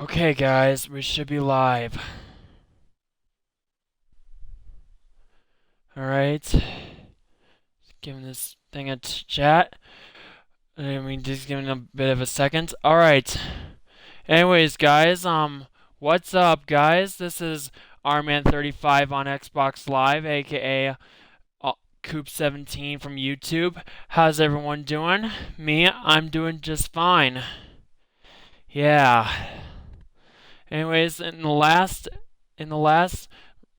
Okay, guys, we should be live. Alright. Just giving this thing a chat. I mean, just giving a bit of a second. Alright. Anyways, guys, what's up, guys? This is RMan35 on Xbox Live, aka Coop17 from YouTube. How's everyone doing? Me, I'm doing just fine. Yeah. Anyways, in the last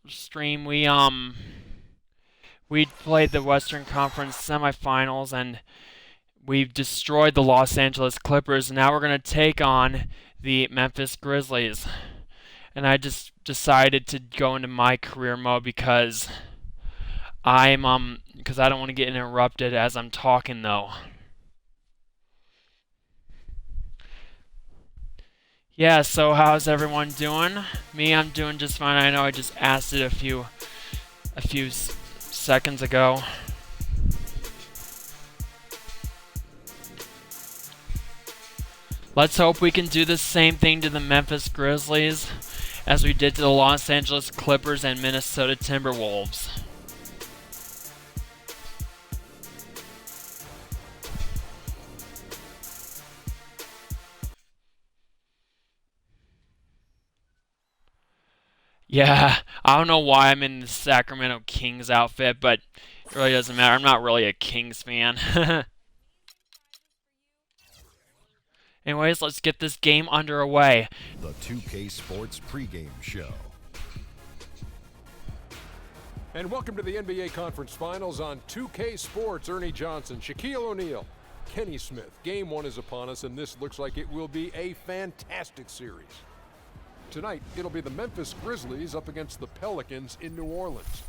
stream, we played the Western Conference semifinals and we've destroyed the Los Angeles Clippers. And now we're gonna take on the Memphis Grizzlies. And I just decided to go into my career mode because I don't want to get interrupted as I'm talking though. Yeah, so how's everyone doing? Me, I'm doing just fine. I know I just asked it a few seconds ago. Let's hope we can do the same thing to the Memphis Grizzlies as we did to the Los Angeles Clippers and Minnesota Timberwolves. Yeah, I don't know why I'm in the Sacramento Kings outfit, but it really doesn't matter. I'm not really a Kings fan. Anyways, let's get this game underway. The 2K Sports pregame show. And welcome to the NBA Conference Finals on 2K Sports. Ernie Johnson, Shaquille O'Neal, Kenny Smith. Game one is upon us, and this looks like it will be a fantastic series. Tonight, it'll be the Memphis Grizzlies up against the Pelicans in New Orleans.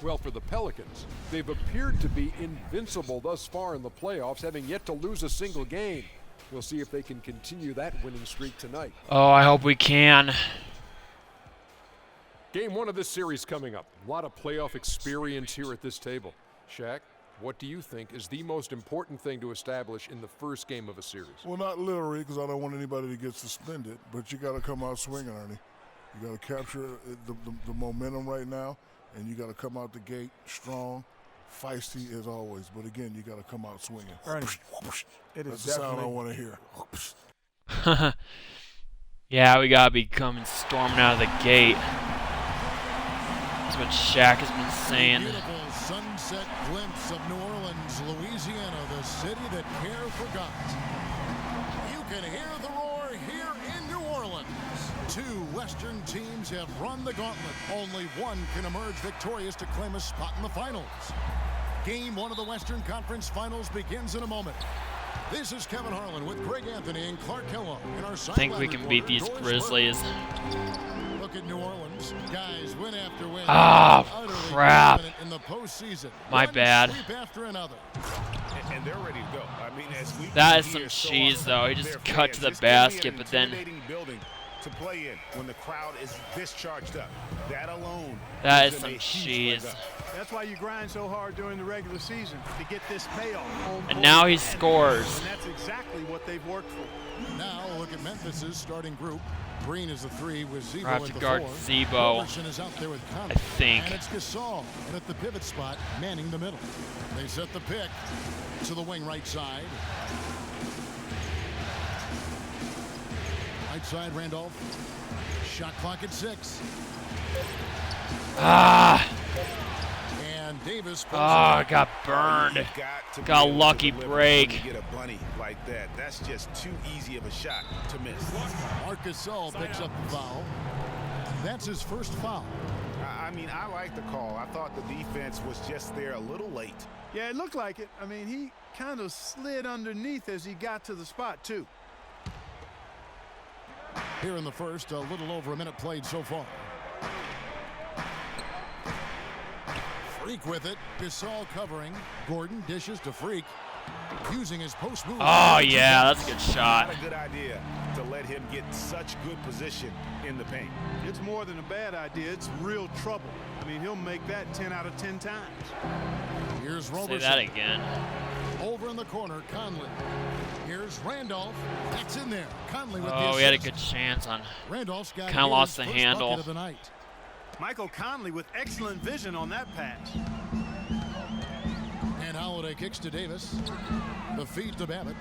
Well, for the Pelicans, they've appeared to be invincible thus far in the playoffs, having yet to lose a single game. We'll see if they can continue that winning streak tonight. Oh, I hope we can. Game one of this series coming up. A lot of playoff experience here at this table. Shaq, what do you think is the most important thing to establish in the first game of a series? Well, not literally, because I don't want anybody to get suspended, but you got to come out swinging, Ernie. You got to capture the momentum right now, and you got to come out the gate strong, feisty as always. But again, you got to come out swinging. Ernie, it is That's the sound I want to hear. Yeah, we gotta be coming storming out of the gate. That's what Shaq has been saying. Beautiful sunset glimpse of New Orleans, Louisiana, the city that care forgot. You can hear the roar here in New Orleans. Two Western teams have run the gauntlet. Only one can emerge victorious to claim a spot in the finals. Game one of the Western Conference Finals begins in a moment. This is Kevin Harlan with Greg Anthony and Clark Kellogg in our I think we can beat these Grizzlies. Look at New Orleans. Guys, win after win. Oh, Utterly crap. dominant in the postseason. My One bad. sweep after another. And they're ready to go. I mean, as we That is can some hear so cheese, often, though. He just their cut to fans, the it's gonna be basket, an but then intimidating building to play in when the crowd is this charged up. That alone. that gives is them some a huge cheese. leg up. That's why you grind so hard during the regular season, to get this payoff. And now he scores. And that's exactly what they've worked for. Now look at Memphis's starting group. Green is the three with Zebo We'll have at to the guard four. Zebo, Robertson is out there with I Conley. think. And it's Gasol. And at the pivot spot, manning the middle. They set the pick to the wing right side. Right side, Randolph. Shot clock at 6. Ah, And Davis. pulls oh, it. got burned. You've to be Got a able to lucky deliver break. when you get a bunny like that. That's just too easy of a shot to miss. Marc Gasol picks up the foul. That's his first foul. I mean, I like the call. I thought the defense was just there a little late. Yeah, it looked like it. I mean, he kind of slid underneath as he got to the spot, too. Here in the first, a little over a minute played so far. Freak with it. Gasol covering. Gordon dishes to Freak. Using his post move. Oh, yeah, that's a good shot. Not a good idea to let him get such good position in the paint. It's more than a bad idea. It's real trouble. I mean, he'll make that 10 out of 10 times. Here's Say Robertson. that again. Over in the corner, Conley. Here's Randolph. That's in there. Conley with the Oh, assist. we had a good chance on. Randolph's got Kinda lost the his first handle. bucket of the night. Michael Conley with excellent vision on that pass. And Holiday kicks to Davis. The feed to Babbitt.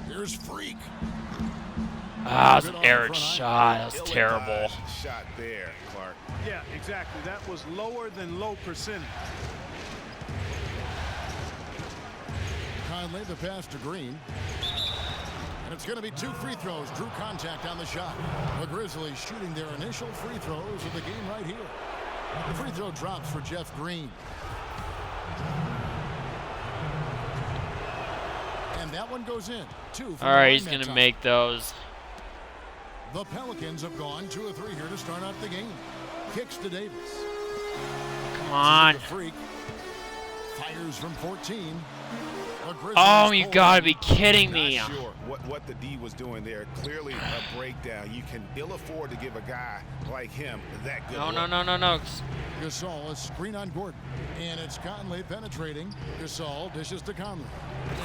Here's Freak. Ah, it was an errant shot. That was terrible. Ill-advised shot there, Clark. Yeah, exactly. That was lower than low percentage. Conley, the pass to Green. And it's going to be 2 free throws. Drew contact on the shot. The Grizzlies shooting their initial free throws of the game right here. The free throw drops for Jeff Green. And that one goes in. 2 from All right, the he's line going that to time. make those. The Pelicans have gone 2 of 3 here to start out the game. Kicks to Davis. Come on. The Freak fires from 14. The Grizzlies Oh, you pull. got to be kidding me. Not sure what the D was doing there. Clearly a breakdown. You can ill afford to give a guy like him that good. No, look. no, no, no, no. Gasol, a screen on Gordon. And it's Conley penetrating. Gasol dishes to Conley.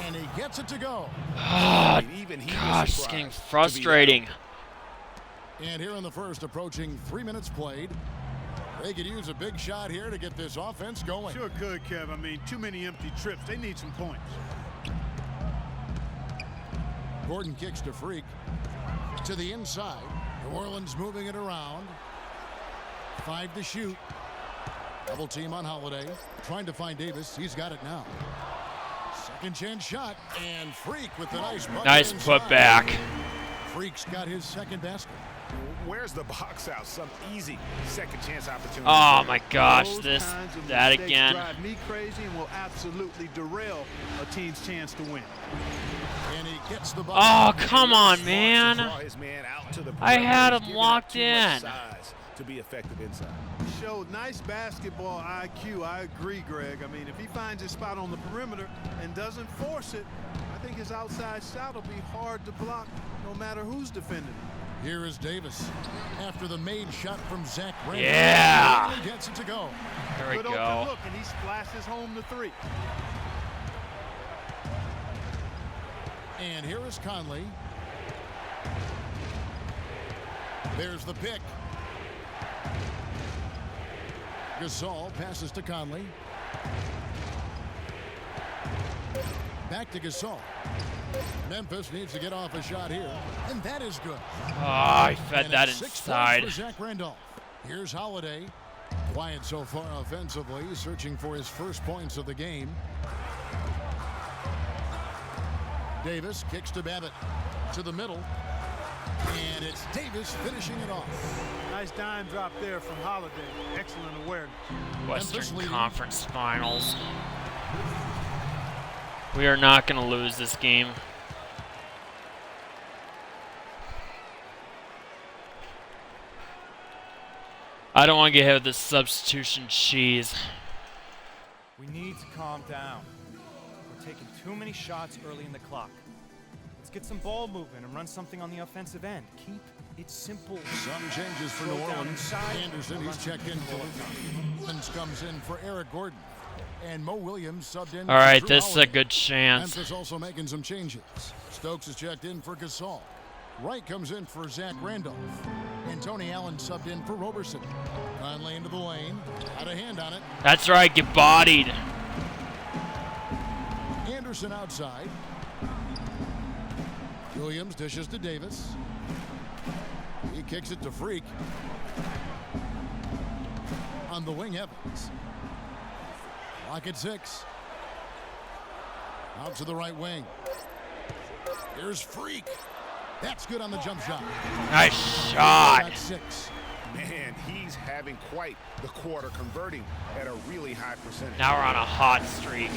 And he gets it to go. Ah, Even he was gosh, it's surprised getting to be frustrating. And here in the first, approaching 3 minutes played. They could use a big shot here to get this offense going. Sure could, Kev. I mean, too many empty trips. They need some points. Gordon kicks to Freak. To the inside. New Orleans moving it around. 5 to shoot. Double team on Holiday. Trying to find Davis. He's got it now. Second chance shot. And Freak with the nice bucket Nice inside. putback. Freak's got his second basket. Where's the box out? Some easy second chance opportunity. Oh my gosh, Those kinds of that mistakes again. drive me crazy and will absolutely derail a team's chance to win. And he gets the Oh, bucket. come on, To man. draw his man out to the I had perimeter. him He's giving locked up too much in. size to be effective inside. Showed nice basketball IQ. I agree, Greg. I mean, if he finds his spot on the perimeter and doesn't force it, I think his outside shot will be hard to block no matter who's defending him. Here is Davis after the made shot from Zach Randolph. Yeah. He gets it to go. There we Good open go. look, and he splashes home the 3. And here is Conley. There's the pick. Gasol passes to Conley. Back to Gasol. Memphis needs to get off a shot here, and that is good. Oh, I fed And that it's 6 inside. points for Zach Randolph. Here's Holiday. Quiet so far offensively, searching for his first points of the game. Davis kicks to Babbitt. To the middle. And it's Davis finishing it off. Nice dime drop there from Holiday. Excellent awareness. Western leading. Conference Finals. We are not going to lose this game. I don't want to get hit with this substitution cheese. We need to calm down. We're taking too many shots early in the clock. Let's get some ball movement and run something on the offensive end. Keep it simple. Some changes for New Slow down Orleans. inside. Anderson, he's checked in for Orleans comes in for Eric Gordon. And Mo Williams subbed in All right, for Drew this is a Holiday. good chance. Memphis also making some changes. Stokes is checked in for Gasol. Wright comes in for Zach Randolph. And Tony Allen subbed in for Roberson. Conley into the lane. Had a hand on it. That's right, get bodied. Anderson outside. Williams dishes to Davis. He kicks it to Freak. On the wing, Evans. Lock at 6. Out to the right wing. Here's Freak. That's good on the jump shot. Nice shot. That's 6. Man, he's having quite the quarter, converting at a really high percentage. Now we're on a hot streak.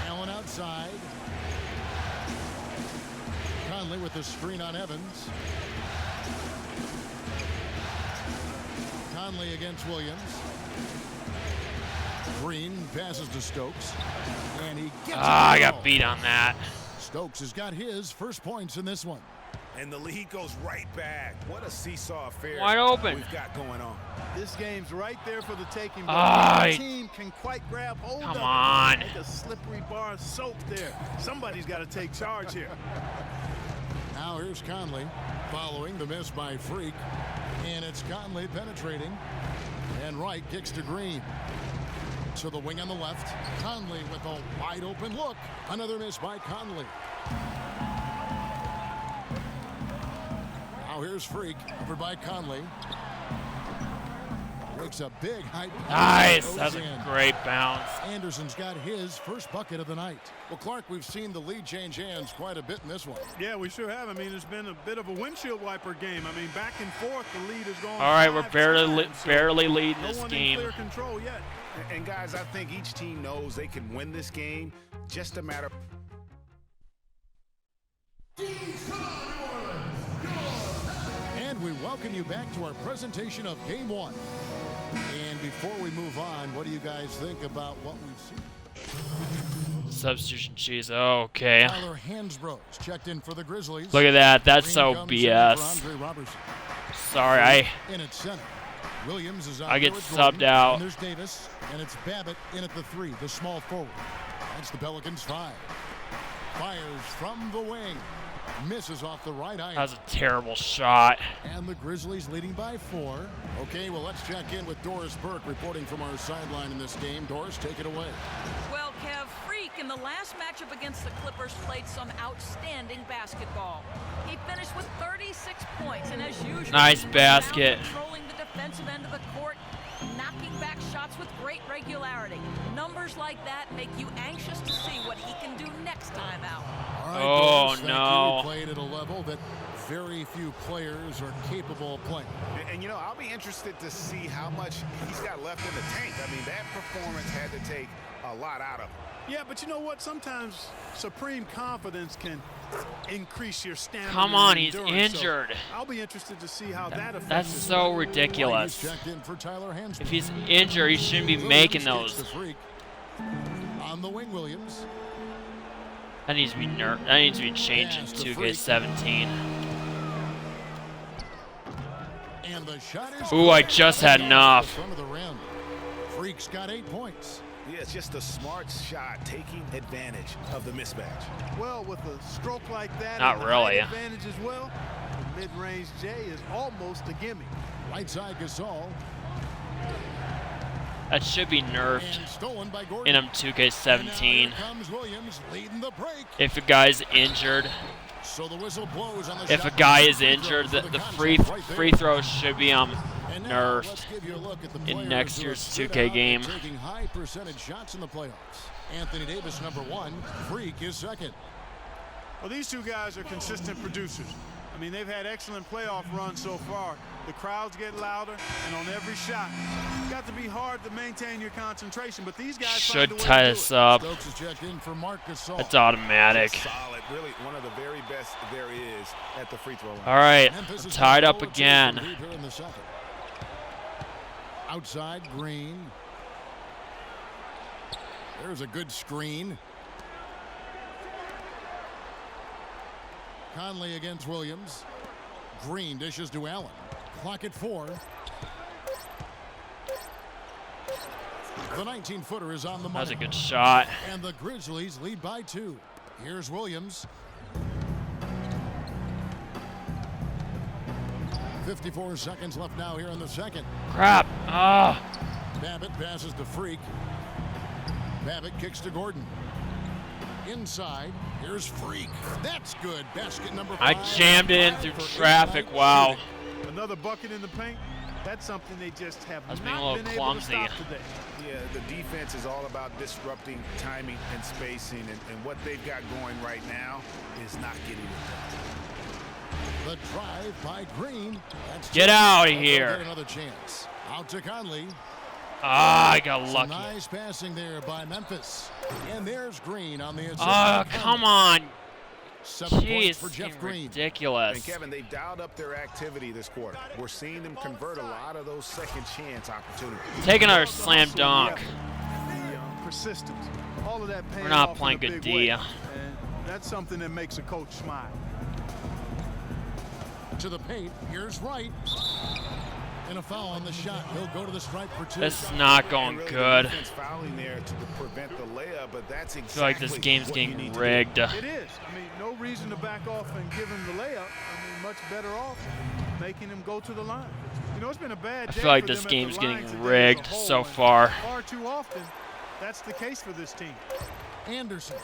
Allen outside. Conley with the screen on Evans. Conley against Williams. Green passes to Stokes. And he gets it. I to got go. beat on that. Stokes has got his first points in this one. And the lead goes right back. What a seesaw affair Wide open. we've got going on. This game's right there for the taking, but Ah, no team can quite grab hold of it. come on. Like a slippery bar of soap there. Somebody's got to take charge here. Now here's Conley following the miss by Freak. And it's Conley penetrating. And Wright kicks to Green. To the wing on the left. Conley with a wide open look. Another miss by Conley. Now here's Freak. Covered by Conley. Makes a big high. Nice. That's a great bounce. Anderson's got his first bucket of the night. Well, Clark, we've seen the lead change hands quite a bit in this one. Yeah, we sure have. I mean, it's been a bit of a windshield wiper game. I mean, back and forth, the lead is going. All right, we're barely leading no this one game. in clear control yet. And guys, I think each team knows they can win this game. Just a matter. And we welcome you back to our presentation of Game 1. And before we move on, what do you guys think about what we've seen? Substitution cheese. Okay. Tyler Hansbrough checked in for the Grizzlies. Look at that. That's Green so comes in BS. for Andre Robertson. Sorry, In at center. Williams is out I get there with subbed Gordon. out. And there's Davis, and it's Babbitt in at the 3, the small forward. That's the Pelicans 5. Fires from the wing. Misses off the right eye. that was a terrible shot. And the Grizzlies leading by 4. Okay, well, let's check in with Doris Burke reporting from our sideline in this game. Doris, take it away. Well, Kev, Freak in the last matchup against the Clippers played some outstanding basketball. He finished with 36 points, and as usual, Nice he was basket. now controlling the defensive end of the court, knocking back shots with great regularity. Numbers like that make you anxious to see what he can do next time out. All right, Oh, Doris, thank no. You. He played at a level that very few players are capable of playing. And you know, I'll be interested to see how much he's got left in the tank. I mean, that performance had to take a lot out of him. Yeah, but you know what? Sometimes supreme confidence can increase your stamina. Come on, and he's endurance. So injured. I'll be interested to see how that affects That's his so play. ridiculous. He's checked in for Tyler Hansbrough. If he's injured, he shouldn't be Williams making kicks those. the Freak. On the wing, Williams. That needs to be that needs to be changed in Pass to 2K17. And the shot is Ooh, I good. just had enough. Front of the rim. Freak's got 8 points. Yeah, it's just a smart shot, taking advantage of the mismatch. Well, with a stroke like that, Not and the really. height advantage as well, the mid-range J is almost a gimme. Right side Gasol. That should be nerfed And stolen by Gordon. in And now 2K17. here comes Williams leading the break. If a guy's injured, So the whistle blows on the if a shot. guy is Free throw injured, for the contest free right there. free throws should be And now let's nerfed. give you a look at the in players next who year's have stood 2K out game. and taking high percentage shots in the playoffs. Anthony Davis, number 1. Freak is second. Well, these two guys are consistent producers. I mean, they've had excellent playoff runs so far. The crowds get louder, and on every shot, it's got to be hard to maintain your concentration. But these guys Should find a way tie to do this it. up. Stokes is checked in for Marc Gasol. It's automatic. Solid, really one of the very best there is at the free throw line. All right, Memphis I'm is tied gonna up roll it to again. the lead here in the second. Outside, Green. There's a good screen. Conley against Williams. Green dishes to Allen. Clock at 4. The 19-footer is on the That money. was a good shot. And the Grizzlies lead by 2. Here's Williams. 54 seconds left now here in the second. Crap. Ah. Babbitt passes to Freak. Babbitt kicks to Gordon. Inside, here's Freak. That's good. Basket number 5. I jammed it in through For traffic. inside Wow. shooting. Another bucket in the paint. That's something they just have I was being a not little been clumsy. able to stop today. Yeah, the defense is all about disrupting timing and spacing, and what they've got going right now is not getting it done. The drive by Green. That's Get just- out of They'll here. get another chance. Out to Conley. Ah, I got Some lucky. nice passing there by Memphis. And there's Green on the assist. Ah, by come Conley. on. 7 Jeez, points for it's Jeff getting Green. ridiculous. And Kevin, they've dialed up their activity this quarter. We're seeing them convert a lot of those second chance opportunities. Take another slam dunk. The persistence. All of that paying We're not off in playing a good big D. way. And that's something that makes a coach smile. To the paint. Here's Wright. And a foul on the shot. He'll go to the stripe for 2. This is not going Really good. The defense fouling there to prevent the layup, but that's exactly I feel like this game's what you getting need to rigged. do. It is. I mean, no reason to back off and give him the layup. I mean, much better off making him go to the line. You know, it's been a bad day I feel like for this them at game's the line getting today as a rigged whole, so and far. Far too often, that's the case for this team. Anderson.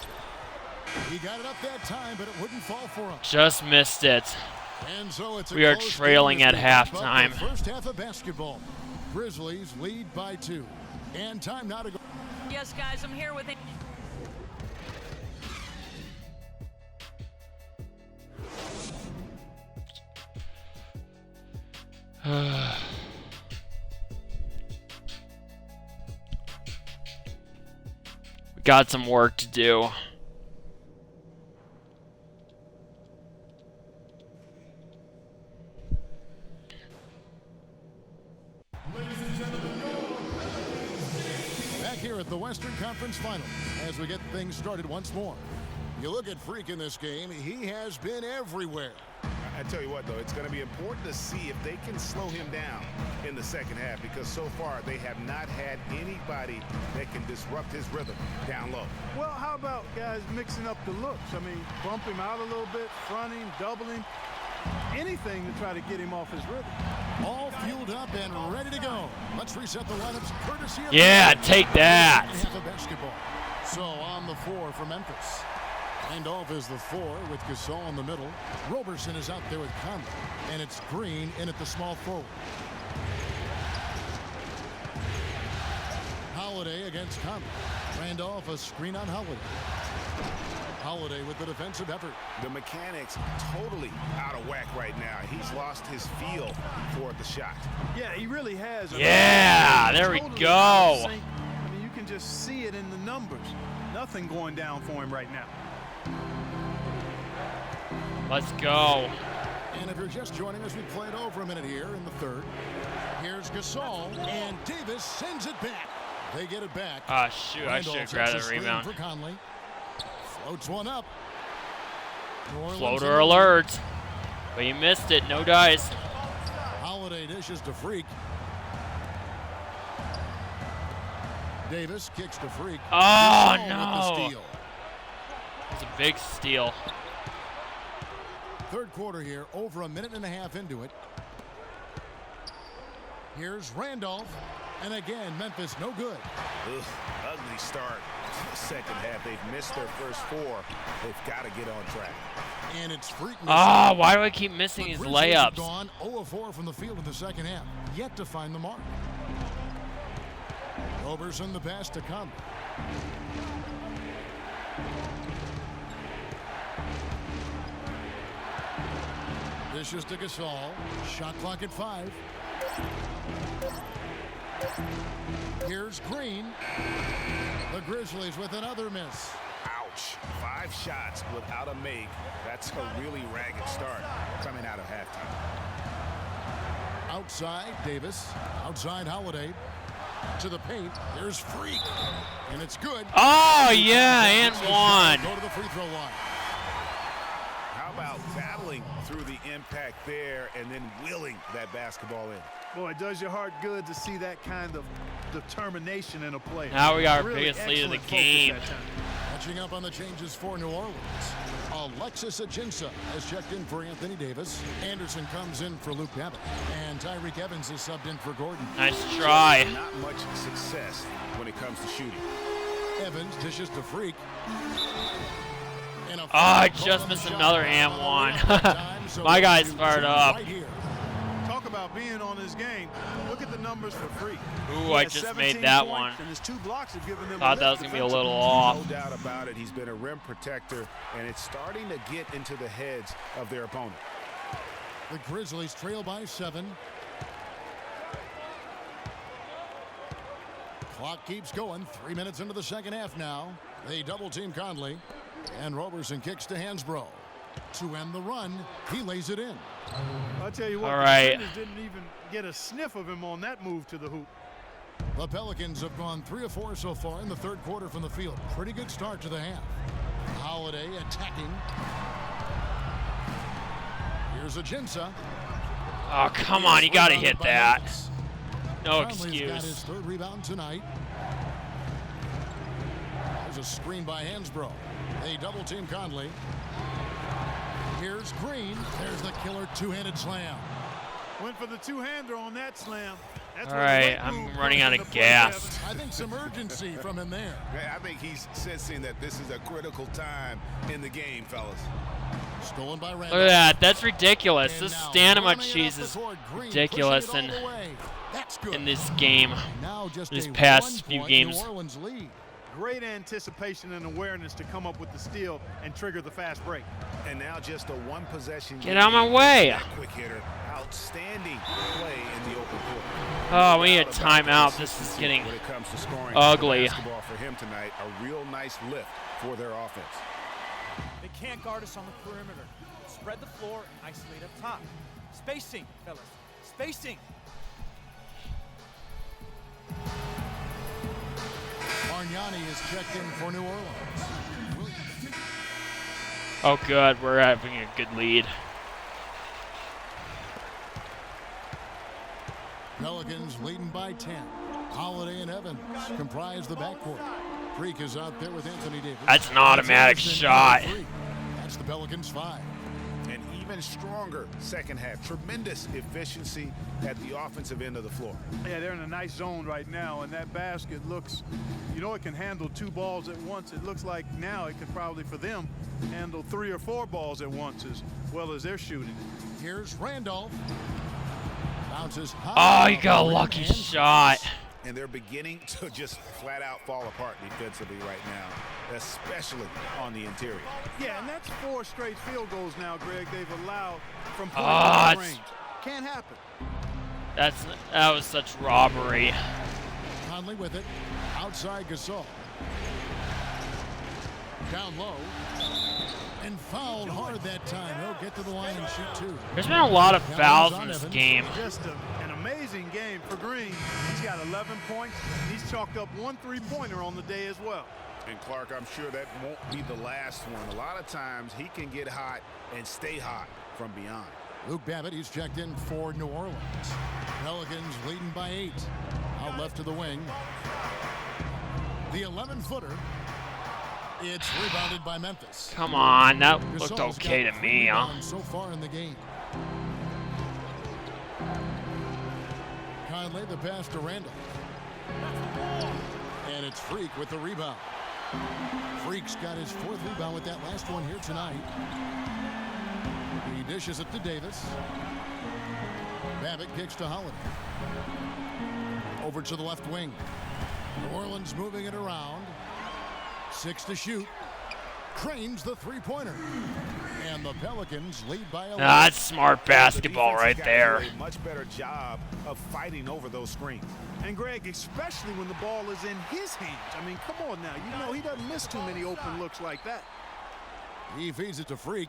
He got it up that time, but it wouldn't fall for him. Just missed it. And so it's We are close trailing game at as we wrap up halftime. the first half of basketball. Grizzlies lead by 2. And time now to go. Yes, guys, I'm here with it. We got some work to do. Back here at the Western Conference Finals as we get things started once more. You look at Freak in this game, he has been everywhere. I tell you what, though, it's going to be important to see if they can slow him down in the second half, because so far they have not had anybody that can disrupt his rhythm down low. Well, how about guys mixing up the looks? I mean, bump him out a little bit, front him, double him, anything to try to get him off his rhythm. All fueled up and ready to go. Let's reset the lineups courtesy of Yeah, take that. half of basketball. So on the 4 for Memphis. Randolph is the 4 with Gasol in the middle. Roberson is out there with Conley. And it's Green in at the small forward. Holiday against Conley. Randolph a screen on Holiday. Holiday with the defensive effort. The mechanics totally out of whack right now. He's lost his feel for the shot. Yeah, he really has. Yeah, there we Totally go. out of sync. I mean, you can just see it in the numbers. Nothing going down for him right now. Let's go. And if you're just joining us, we played over a minute here in the third. Here's Gasol, and Davis sends it back. They get it back. Ah, shoot, I should have grabbed a rebound. For Conley. Floats one up. New Orleans Floater alert. But you missed it, no dice. Holiday dishes to Freak. Davis kicks to Freak. Oh, Gasol with the no. steal. It's a big steal. Third quarter here, over a minute and a half into it. Here's Randolph. And again, Memphis no good. Ugh, ugly start. Second half, they've missed their first 4. They've got to get on track. And it's Freak. Ah, why do I keep missing these Grizzlies have layups? gone 0 of 4 from the field in the second half. Yet to find the mark. Roberson the pass to Conley. Dishes to Gasol. Shot clock at 5. Here's Green. The Grizzlies with another miss. Ouch. 5 shots without a make. That's a really ragged start coming out of halftime. Outside, Davis. Outside, Holiday. To the paint. There's Freak. And it's good. Oh, yeah, and one. Go to the free throw line. How about battling through the impact there and then willing that basketball in? Boy, it does your heart good to see that kind of determination in a player. Now we got our Really biggest lead of the excellent focus game. that time. Catching up on the changes for New Orleans. Alexis Ajinça has checked in for Anthony Davis. Anderson comes in for Luke Babbitt. And Tyreek Evans is subbed in for Gordon. Nice try. Not much success when it comes to shooting. Evans dishes to Freak. And a I foul just on missed the shot another clock and on one. that time, so My guy's shoots fired it up. right here. Talk about being on his game. Look at the numbers for Freak. Ooh, He I has just 17 made that points, one. And his 2 blocks have given them Thought a that was lift going to be a little defensively. off. No doubt about it. He's been a rim protector, and it's starting to get into the heads of their opponent. The Grizzlies trail by 7. Clock keeps going. 3 minutes into the second half now. They double team Conley. And Roberson kicks to Hansbrough. To end the run, he lays it in. I'll tell you what, All the right. defenders didn't even get a sniff of him on that move to the hoop. The Pelicans have gone 3 of 4 so far in the third quarter from the field. Pretty good start to the half. Holiday attacking. Here's Ajinça. Oh, come on. You got to hit that. No Conley's got his excuse. third rebound tonight. There's a screen by Hansbrough. They double team Conley. Here's Green. There's the killer two-handed slam. Went for the two-hander on that slam. That's All where the right, right move I'm running comes out into of play, gas. Kevin. I think some urgency from him there. I think he's sensing that this is a critical time in the game, fellas. Stolen by Randall. Look at that. That's ridiculous. And This now stamina running it cheese up is the court, Green ridiculous pushing it in, all the way. That's good. in this game. Now just these a past few 1-point games. New Orleans lead. Great anticipation and awareness to come up with the steal and trigger the fast break. And now just a one-possession Get out of my way. That quick hitter. Outstanding play in the open court. Oh, we need a timeout. This is getting When it comes to scoring ugly. basketball for him tonight, a real nice lift for their offense. They can't guard us on the perimeter. Spread the floor and isolate up top. Spacing, fellas. Spacing. Bargnani is checked in for New Orleans. Oh, good. We're having a good lead. Pelicans leading by 10. Holiday and Evans comprise the backcourt. Freak is out there with Anthony Davis. That's an automatic Anderson shot. and Freak. That's the Pelicans 5. An even stronger second half. Tremendous efficiency at the offensive end of the floor. Yeah, they're in a nice zone right now, and that basket looks, you know, it can handle 2 balls at once. It looks like now it could probably, for them, handle 3 or 4 balls at once as well as they're shooting. Here's Randolph. Bounces Oh, high. you got a lucky shot. And they're beginning to just flat out fall apart defensively right now, especially on the interior. Yeah, and that's 4 straight field goals now, Greg, they've allowed from point Ah, blank range. Can't happen. That was such robbery. Conley with it. Outside Gasol. Down low. And fouled hard that time. He'll get to the line and shoot 2. There's been a lot of fouls in this game. Just an amazing game for Green. He's got 11 points. He's chalked up 1 3-pointer on the day as well. And Clark, I'm sure that won't be the last one. A lot of times he can get hot and stay hot from beyond. Luke Babbitt, he's checked in for New Orleans. Pelicans leading by 8. Out left to the wing. The 11-footer. It's rebounded by Memphis. Come on, that looked Gasol's okay got to 3 me, huh? rebounds so far in the game. Conley, the pass to Randall. And it's Freak with the rebound. Freak's got his 4th rebound with that last one here tonight. He dishes it to Davis. Babbitt kicks to Holiday. Over to the left wing. New Orleans moving it around. 6 to shoot. Cranes the 3-pointer. And the Pelicans lead by 11. That's smart basketball right there. A much better job of fighting over those screens. And Greg, especially when the ball is in his hands. I mean, come on now. You know he doesn't miss too many open looks like that. He feeds it to Freak.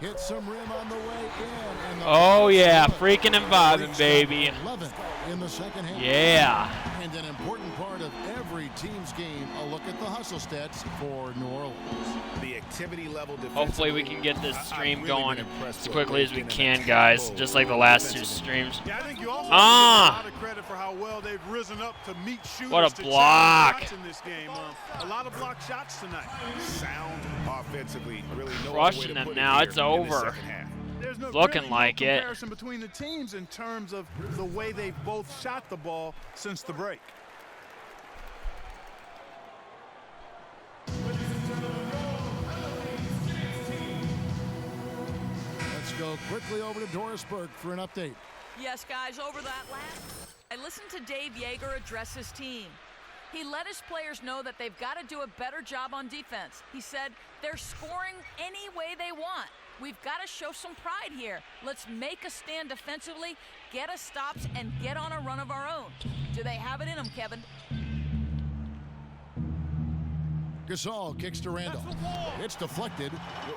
Hits some rim on the way in. And the Oh, yeah. good. Freaking and vibing, Freak's baby. 11 in the second half. Yeah. And an important part of every team's game, a look at the hustle stats for New Orleans. The activity level Hopefully we can get this I'm stream really going been impressed as with quickly what as we they've can, been guys. able Just like the last 2 defensively. streams. Yeah, I think you also Ah! give them a lot of credit for how well they've risen up to meet shooters. What a to block. challenge shots in this game. A lot of block shots tonight. Sound offensively, really no Crushing other way to them put now. it It's here in the over. second half. There's no, Looking really like no it. comparison between the teams in terms of the way they've both shot the ball since the break. Let's go quickly over to Doris Burke for an update. Yes, guys, over that last, I listened to Dave Yeager address his team. He let his players know that they've got to do a better job on defense. He said they're scoring any way they want. We've got to show some pride here. Let's make a stand defensively, get us stops, and get on a run of our own. Do they have it in them, Kevin? Gasol kicks to Randall. It's deflected.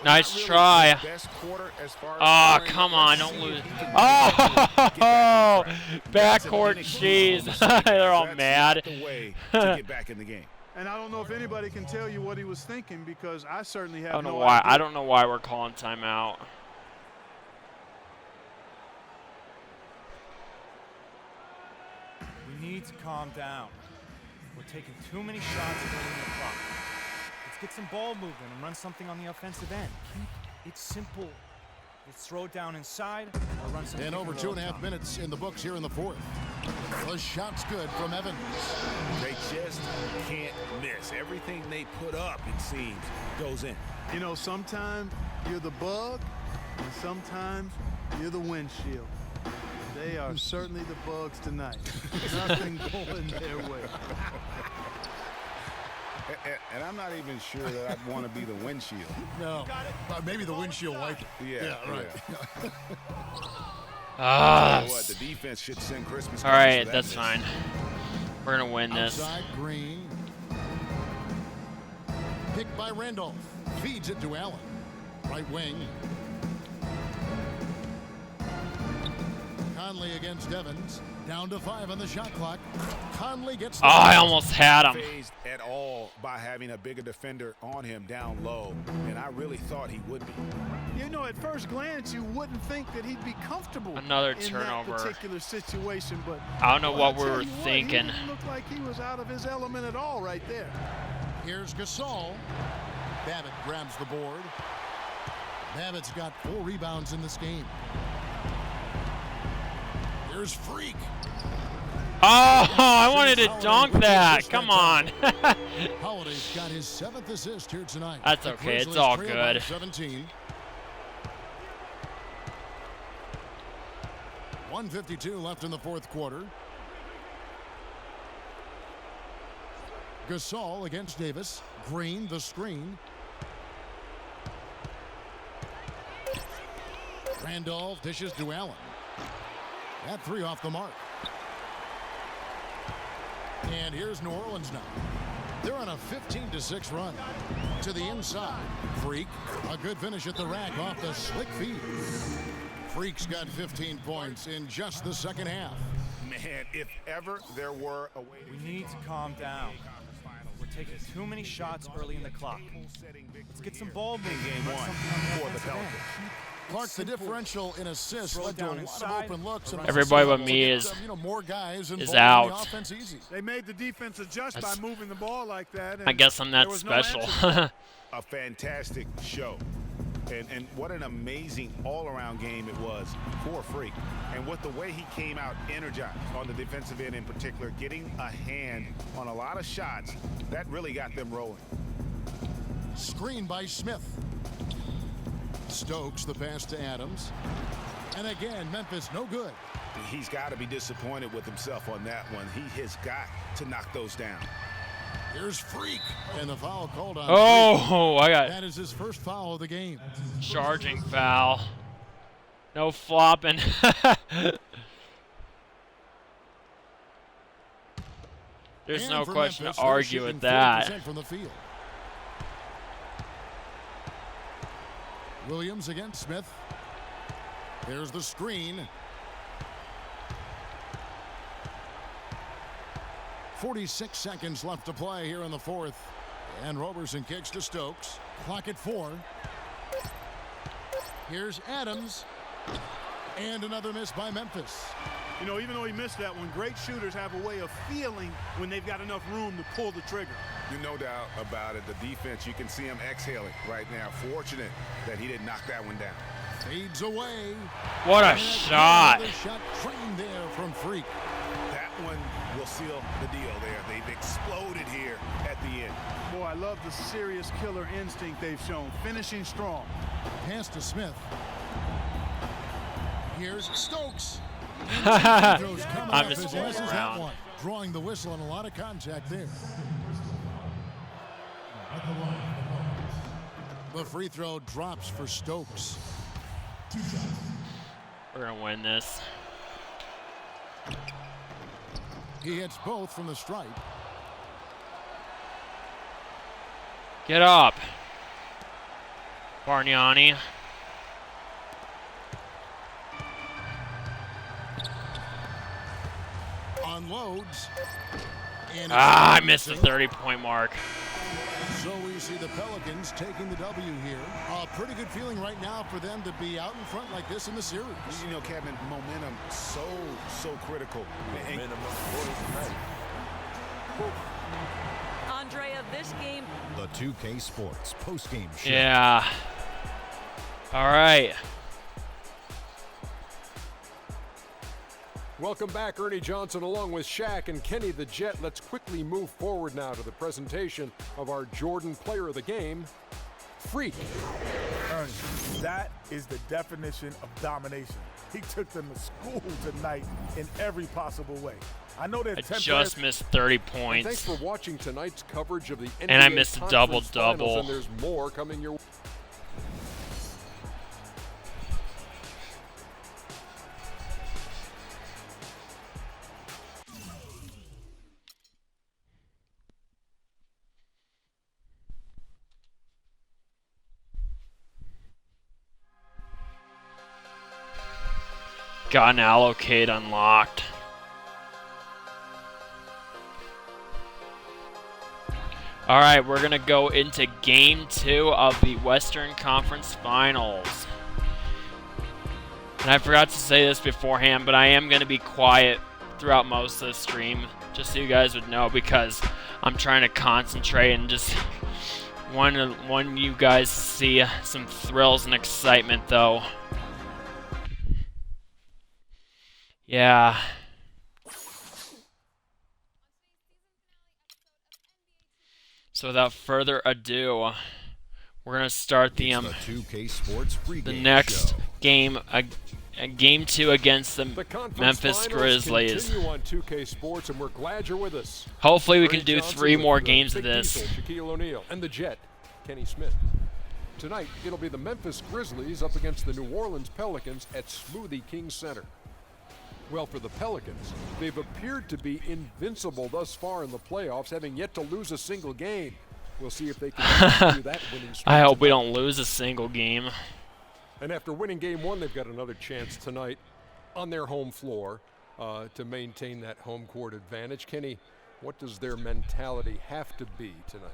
Nice Not really try. his best quarter as far as Oh, scoring. come on. Let's Don't see lose. if he can Oh, get back on track. backcourt That's an cheese. inexcusable mistake. They're all That's mad. not the way to get back in the game. And I don't know if anybody can tell you what he was thinking because I certainly have I don't know no why. idea. I don't know why we're calling timeout. We need to calm down. We're taking too many shots early in the clock. Let's get some ball movement and run something on the offensive end. Keep it simple. Let's throw it down inside or run something. And over 2.5 minutes in the books here in the fourth. The shot's good from Evans. They just can't miss. Everything they put up, it seems, goes in. You know, sometimes you're the bug, and sometimes you're the windshield. They are certainly the bugs tonight. Nothing going their way. And I'm not even sure that I'd want to be the windshield. No, maybe the windshield wiper. Yeah, right. Ah. What, the defense should send Christmas All cards right, for that that's miss. fine. We're gonna win this. Outside Green. Picked by Randolph. Feeds it to Allen. Right wing. Conley against Evans. Down to 5 on the shot clock. Conley gets the I almost had him. Phased at all by having a bigger defender on him down low, and I really thought he would be. You know, at first glance, you wouldn't think that he'd be comfortable Another in turnover. that particular situation, but I don't know well, what I'll we tell were you what, thinking. He didn't look like he was out of his element at all right there. Here's Gasol. Babbitt grabs the board. Babbitt's got 4 rebounds in this game. Here's Freak. Oh, I wanted to dunk that. Come on. Holiday's got his 7th assist here tonight. That's The okay. It's Grizzlies all trail by good. 17. 1:52 left in the fourth quarter. Gasol against Davis. Green, the screen. Randolph dishes to Allen. That 3 off the mark. And here's New Orleans now. They're on a 15-6 run. To the inside. Freak. A good finish at the rack off the slick feed. Freak's got 15 points in just the second half. Man, if ever there were a way We need to calm down. We're taking too many shots early in the clock. Let's get some ball movement and run something on the for the offensive end. Pelicans. Clark, the differential in assists Throw led to a down lot inside. of open looks. And Everybody but to me get, is more guys involved in out. the offense easy. They made the defense adjust That's- by moving the ball like that. I guess I'm there that was no special. answer. A fantastic show. And what an amazing all-around game it was for Freak. And with the way he came out energized on the defensive end in particular, getting a hand on a lot of shots, that really got them rolling. Screen by Smith. Stokes the pass to Adams. And again, Memphis no good. He's got to be disappointed with himself on that one. He has got to knock those down. Here's Freak. And the foul called on Oh, I Freak. got That is his first foul of the game. charging foul. No flopping. There's And no for question Memphis, to they're argue shooting with that. 40% from the field. Williams against Smith. There's the screen. 46 seconds left to play here in the fourth. And Roberson kicks to Stokes. Clock at 4. Here's Adams. And another miss by Memphis. You know, even though he missed that one, great shooters have a way of feeling when they've got enough room to pull the trigger. No doubt about it. The defense, you can see him exhaling right now. Fortunate that he didn't knock that one down. Fades away. What a And shot. another shot trained there from Freak. That one will seal the deal there. They've exploded here at the end. Boy, I love the serious killer instinct they've shown, finishing strong. Pass to Smith. Here's Stokes. I'm Throws coming I'm up just as fooling misses that around. one. Drawing the whistle and a lot of contact there. The free throw drops for Stokes. We're gonna win this. He hits both from the stripe. Get up, Bargnani. Unloads. And I missed the 30-point mark. So we see the Pelicans taking the W here. A pretty good feeling right now for them to be out in front like this in the series. You know, Kevin, momentum so critical. Andrea, this game. The 2K Sports post-game show. Yeah. All right. Welcome back, Ernie Johnson, along with Shaq and Kenny the Jet. Let's quickly move forward now to the presentation of our Jordan Player of the Game, Freak. Ernie, that is the definition of domination. He took them to school tonight in every possible way. I know that I just missed 30 And points. thanks for watching tonight's coverage of the NBA And I missed a Conference double-double. Finals, and there's more coming your way. Got an allocate unlocked. All right, we're gonna go into Game 2 of the Western Conference Finals. And I forgot to say this beforehand, but I am gonna be quiet throughout most of the stream, just so you guys would know, because I'm trying to concentrate and just want you guys to see some thrills and excitement, though. Yeah. So without further ado, we're gonna start the It's the 2K Sports pregame next show. game, Game 2 against the Conference Memphis Finals Grizzlies. continue on 2K Sports, and we're glad you're with us. Hopefully we Ernie can do Johnson 3 with more the games of Big this. Diesel, Shaquille O'Neal, and the Jet, Kenny Smith. Tonight, it'll be the Memphis Grizzlies up against the New Orleans Pelicans at Smoothie King Center. Well, for the Pelicans, they've appeared to be invincible thus far in the playoffs, having yet to lose a single game. We'll see if they can continue that winning streak. I hope we tonight. don't lose a single game. And after winning game 1, they've got another chance tonight on their home floor to maintain that home court advantage. Kenny, what does their mentality have to be tonight?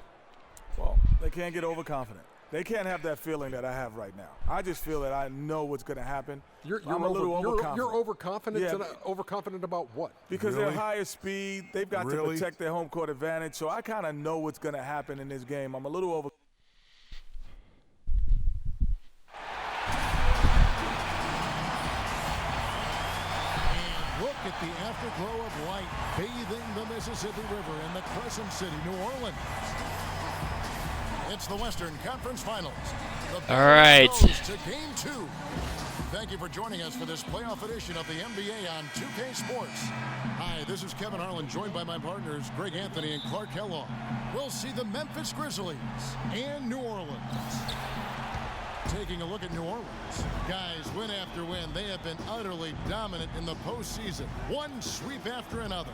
Well, they can't get overconfident. They can't have that feeling that I have right now. I just feel that I know what's going to happen. I'm a little overconfident. You're overconfident Yeah. tonight? Overconfident about what? Because Really? they're higher speed. They've got to Really? protect their home court advantage. So I kind of know what's going to happen in this game. I'm a little over. Look at the afterglow of light bathing the Mississippi River in the Crescent City, New Orleans. It's the Western Conference Finals. The All right. goes to Game 2. Thank you for joining us for this playoff edition of the NBA on 2K Sports. Hi, this is Kevin Harlan, joined by my partners Greg Anthony and Clark Kellogg. We'll see the Memphis Grizzlies and New Orleans. Taking a look at New Orleans. Guys, win after win, they have been utterly dominant in the postseason. One sweep after another.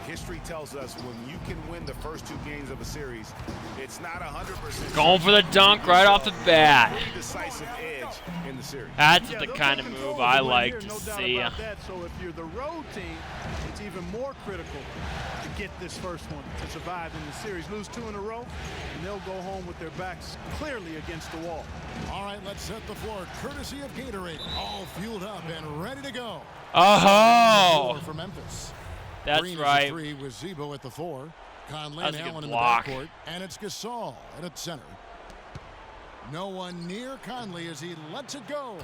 History tells us when you can win the first 2 games of a series, it's not 100%. Going for the dunk right off the bat. Pretty decisive edge in the series. That's the they'll kind take of control move of I the win like here, to no doubt see. about that. So if you're the road team, it's even more critical to get this first one to survive in the series. Lose 2 in a row, and they'll go home with their backs clearly against the wall. All right, let's set the floor. Courtesy of Gatorade. All fueled up and ready to go. Oh, For Memphis. that's Green is right. the 3 with Zebo at the 4. Conley That's and a good Allen in block. the backcourt. And it's Gasol at center. No one near Conley as he lets it go.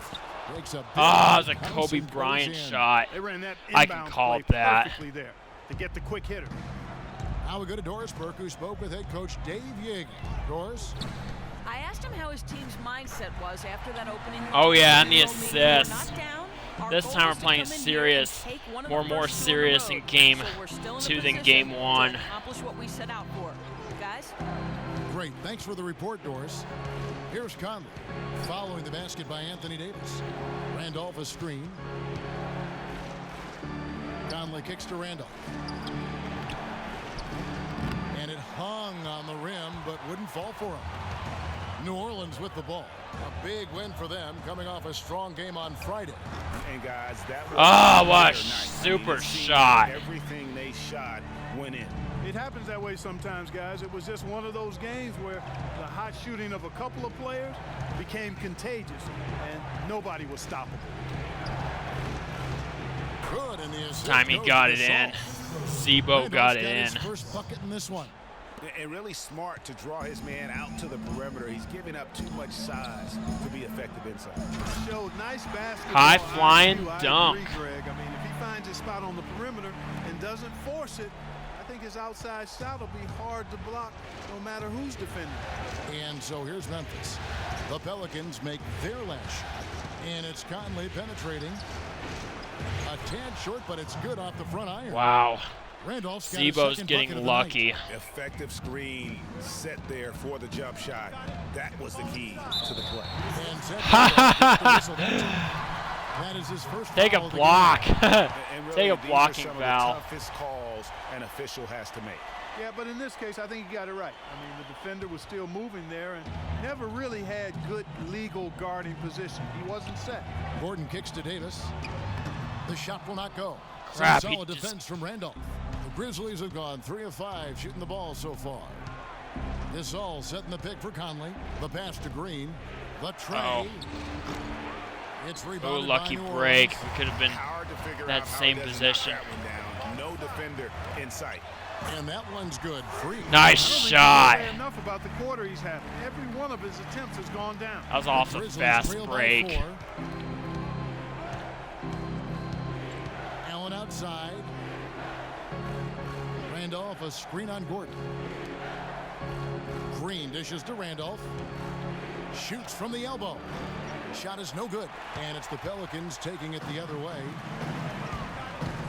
Makes a big Ah, it was a bounce Kobe and goes Bryant in. shot. They ran that I can inbound call play it that. perfectly there to get the quick hitter. Now we go to Doris Burke, who spoke with head coach Dave Yeager. Doris? I asked him how his team's mindset was after that opening. Oh, yeah, and the We're assist. not down. Our This goal time is we're to playing come in here serious. and take one of We're the more first 2 on the serious in road. game So we're still in 2 the than position game to 1. accomplish what we set out for. Guys? Great. Thanks for the report, Doris. Here's Conley. Following the basket by Anthony Davis. Randolph a screen. Conley kicks to Randolph. And it hung on the rim, but wouldn't fall for him. New Orleans with the ball. A big win for them, coming off a strong game on Friday. And guys, that was Oh, what a their night. super it seemed shot. like everything they shot went in. It happens that way sometimes, guys. It was just one of those games where the hot shooting of a couple of players became contagious, and nobody was stoppable. Good, and the assist Time he goes got to it in. Gasol. Zebo got it Randolph's in. got his first bucket in this one. And really smart to draw his man out to the perimeter. He's giving up too much size to be effective inside. Showed nice basketball. High flying IQ. dunk. I agree, Greg. I mean, if he finds his spot on the perimeter and doesn't force it, I think his outside shot will be hard to block no matter who's defending. And so here's Memphis. The Pelicans make their last shot, and it's Conley penetrating. A tad short, but it's good off the front iron. Wow. Randolph's got his Zebo's second bucket getting of the lucky. night. Effective screen set there for the jump shot. That was the key to the play. And Zach gets the whistle. That is his first Take foul a of the block. game. And really, Take a these are blocking some of foul. the toughest calls an official has to make. Yeah, but in this case, I think he got it right. I mean, the defender was still moving there and never really had good legal guarding position. He wasn't set. Gordon kicks to Davis. The shot will not go. Crap, Some he solid just- defense from Randolph. The Grizzlies have gone 3 of 5 shooting the ball so far. Gasol setting the pick for Conley. The pass to Green. The tray. Oh. It's Oh, rebounded lucky by New break. Orleans. We could have been Hard to figure that out how same he doesn't position. knock that one down. No defender in sight. And that one's good. Free. Nice I don't think shot. we can say enough about the quarter he's having. Every one of his attempts has gone down. That was The off a Grizzlies fast trail by break. 4. Allen outside. Randolph, a screen on Gordon. Green dishes to Randolph. Shoots from the elbow. Shot is no good. And it's the Pelicans taking it the other way.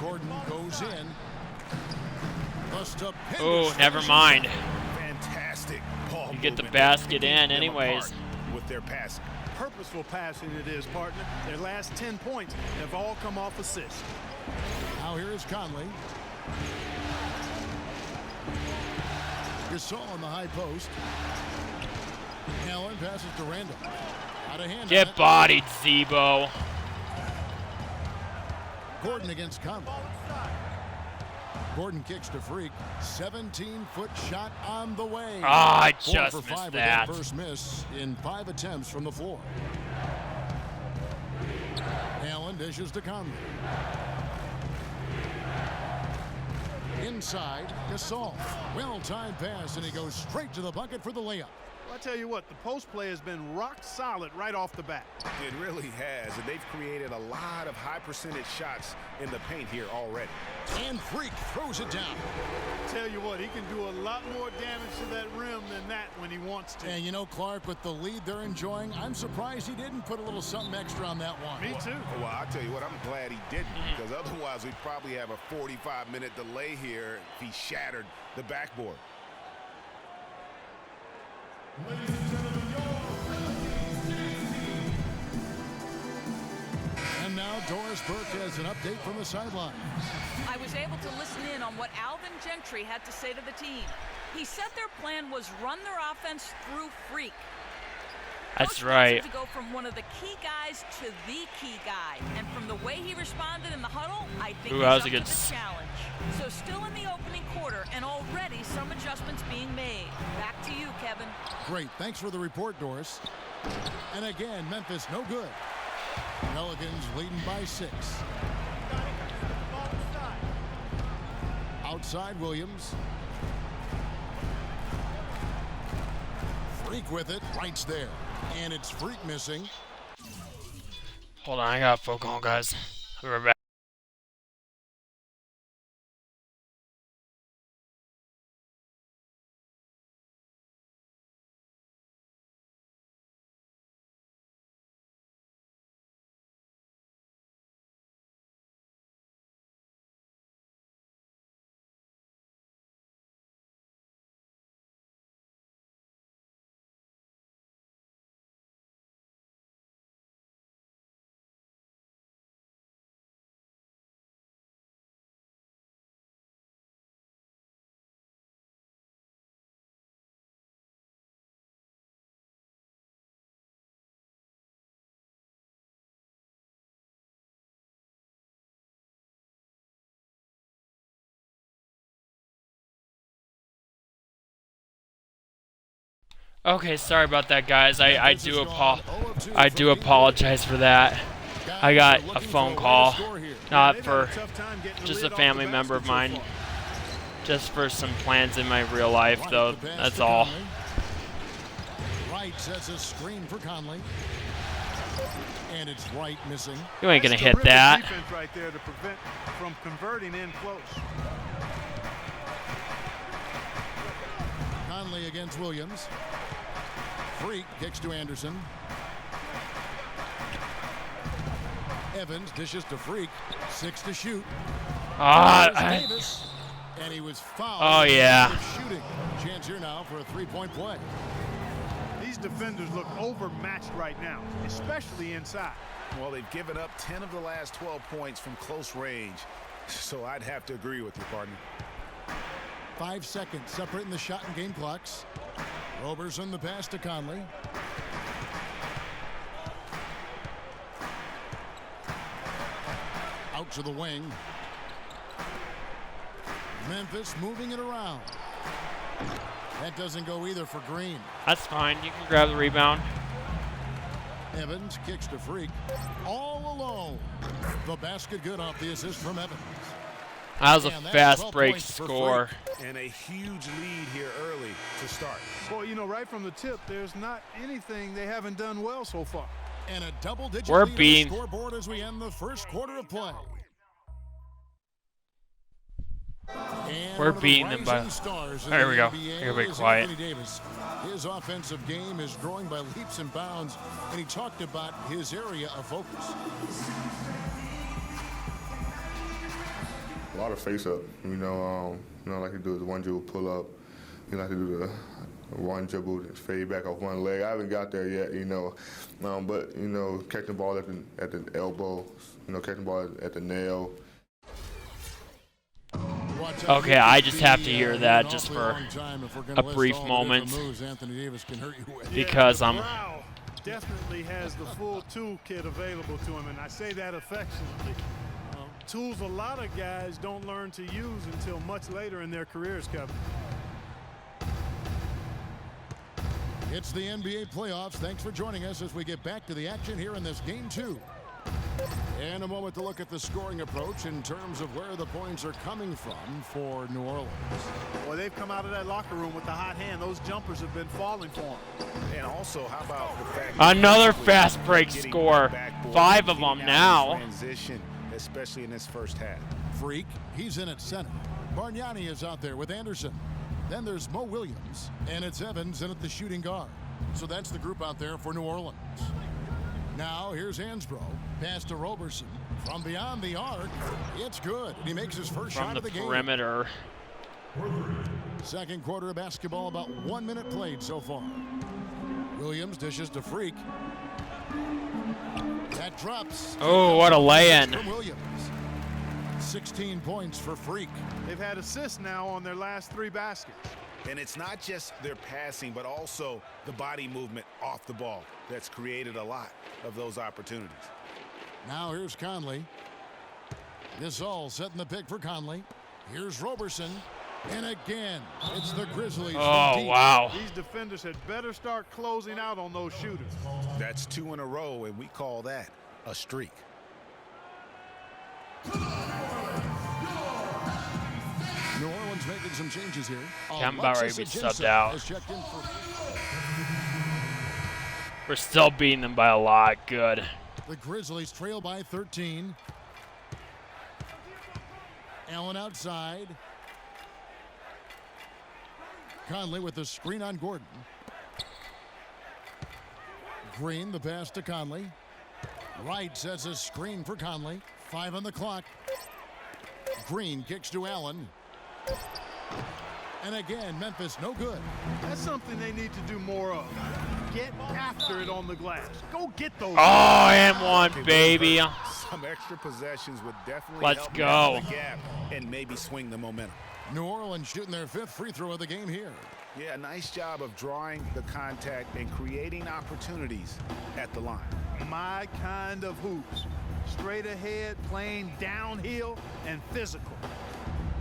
Gordon goes in. The stupendous Oh, never finish. mind. Fantastic ball You get the movement. basket Keep in them anyways. apart with their passing. Purposeful passing it is, partner. Their last 10 points have all come off assists. Now here is Conley. Gasol on the high post. Allen passes to Randolph. Out of hand. on Get it. bodied, Zebo. Gordon against Conley. Gordon kicks to Freak. 17-foot shot on the way. Ah, I 4 just for missed 5 with that. first miss in 5 attempts from the floor. Allen dishes to Conley. Inside, Gasol. Well-timed pass, and he goes straight to the bucket for the layup. Well, I tell you what, the post play has been rock solid right off the bat. It really has, and they've created a lot of high percentage shots in the paint here already. And Freak throws it down. Tell you what, he can do a lot more damage to that rim than that when he wants to. And you know, Clark, with the lead they're enjoying, I'm surprised he didn't put a little something extra on that one. Me too. Well, I'll tell you what, I'm glad he didn't, because otherwise we'd probably have a 45-minute delay here if he shattered the backboard. And now Doris Burke has an update from the sideline. I was able to listen in on what Alvin Gentry had to say to the team. He said their plan was run their offense through Freak. That's Coach right. wants him to go from one of the key guys to the key guy, and from the way he responded in the huddle, I think Ooh, he's that was up a to good the challenge. So still in the opening quarter, and already some adjustments being made. Back to you, Kevin. Great. Thanks for the report, Doris. And again, Memphis no good. Pelicans leading by 6. Outside Williams. Freak with it. Right's there. And it's Freak missing. Hold on, I got a phone call, guys. We're back. Okay, sorry about that, guys. I do apologize for that. I got a phone call, not for just a family member of mine, just for some plans in my real life, though. That's all. Wright sets a screen for Conley. And it's Wright missing. You ain't gonna hit that. Defense right there to prevent from converting in close. Conley against Williams. Freak kicks to Anderson. Evans dishes to Freak. 6 to shoot. Davis. And he was fouled. Oh, yeah. Shooting. Chance here now for a three-point play. These defenders look overmatched right now, especially inside. Well, they've given up 10 of the last 12 points from close range. So I'd have to agree with you, partner. 5 seconds separating the shot and game clocks. Roberson the pass to Conley. Out to the wing. Memphis moving it around. That doesn't go either for Green. That's fine. You can grab the rebound. Evans kicks to Freak. All alone. The basket good off the assist from Evans. That was a fast break score. And a huge lead here early to start. Well, you know, right from the tip, there's not anything they haven't done well so far. And a double-digit We're lead on beating. the scoreboard as we end the first quarter of play. And We're beating them by. There we go. Everybody quiet. Davis. His offensive game is growing by leaps and bounds, and he talked about his area of focus. A lot of face-up, like he do the one dribble pull-up. You like to do the one dribble and fade back off one leg. I haven't got there yet, but catching the ball at the elbow, catching the ball at the nail. Okay, I just have to hear that just for a brief moment because I'm. Definitely has the full toolkit available to him, and I say that affectionately. Tools a lot of guys don't learn to use until much later in their careers, Kevin. It's the NBA playoffs. Thanks for joining us as we get back to the action here in this game 2. And a moment to look at the scoring approach in terms of where the points are coming from for New Orleans. Well, they've come out of that locker room with the hot hand. Those jumpers have been falling for them. And also, how about the fact Another fast break score. 5 of them now. Transition, especially in this first half. Freak, he's in at center. Bargnani is out there with Anderson. Then there's Mo Williams, and it's Evans in at the shooting guard. So that's the group out there for New Orleans. Now here's Hansbrough. Pass to Roberson. From beyond the arc, it's good. And he makes his first shot of the game. From the perimeter. Second quarter of basketball, about 1 minute played so far. Williams dishes to Freak. That drops. Oh, what a lay-in. From Williams. 16 points for Freak. They've had assists now on their last 3 baskets. And it's not just their passing, but also the body movement off the ball that's created a lot of those opportunities. Now here's Conley. This all setting the pick for Conley. Here's Roberson. And again, it's the Grizzlies. Oh, wow. These defenders had better start closing out on those shooters. That's 2 in a row, and we call that a streak. New Orleans making some changes here. I'm about ready to be subbed out. We're still beating them by a lot. Good. The Grizzlies trail by 13. Allen outside. Conley with the screen on Gordon. Green the pass to Conley. Wright sets a screen for Conley. 5 on the clock. Green kicks to Allen. And again, Memphis no good. That's something they need to do more of. Get after it on the glass. Go get those. Oh, and one, baby. Some extra possessions would definitely Let's help go. the gap and maybe swing the momentum. New Orleans shooting their 5th free throw of the game here. Yeah, nice job of drawing the contact and creating opportunities at the line. My kind of hoops. Straight ahead, playing downhill, and physical.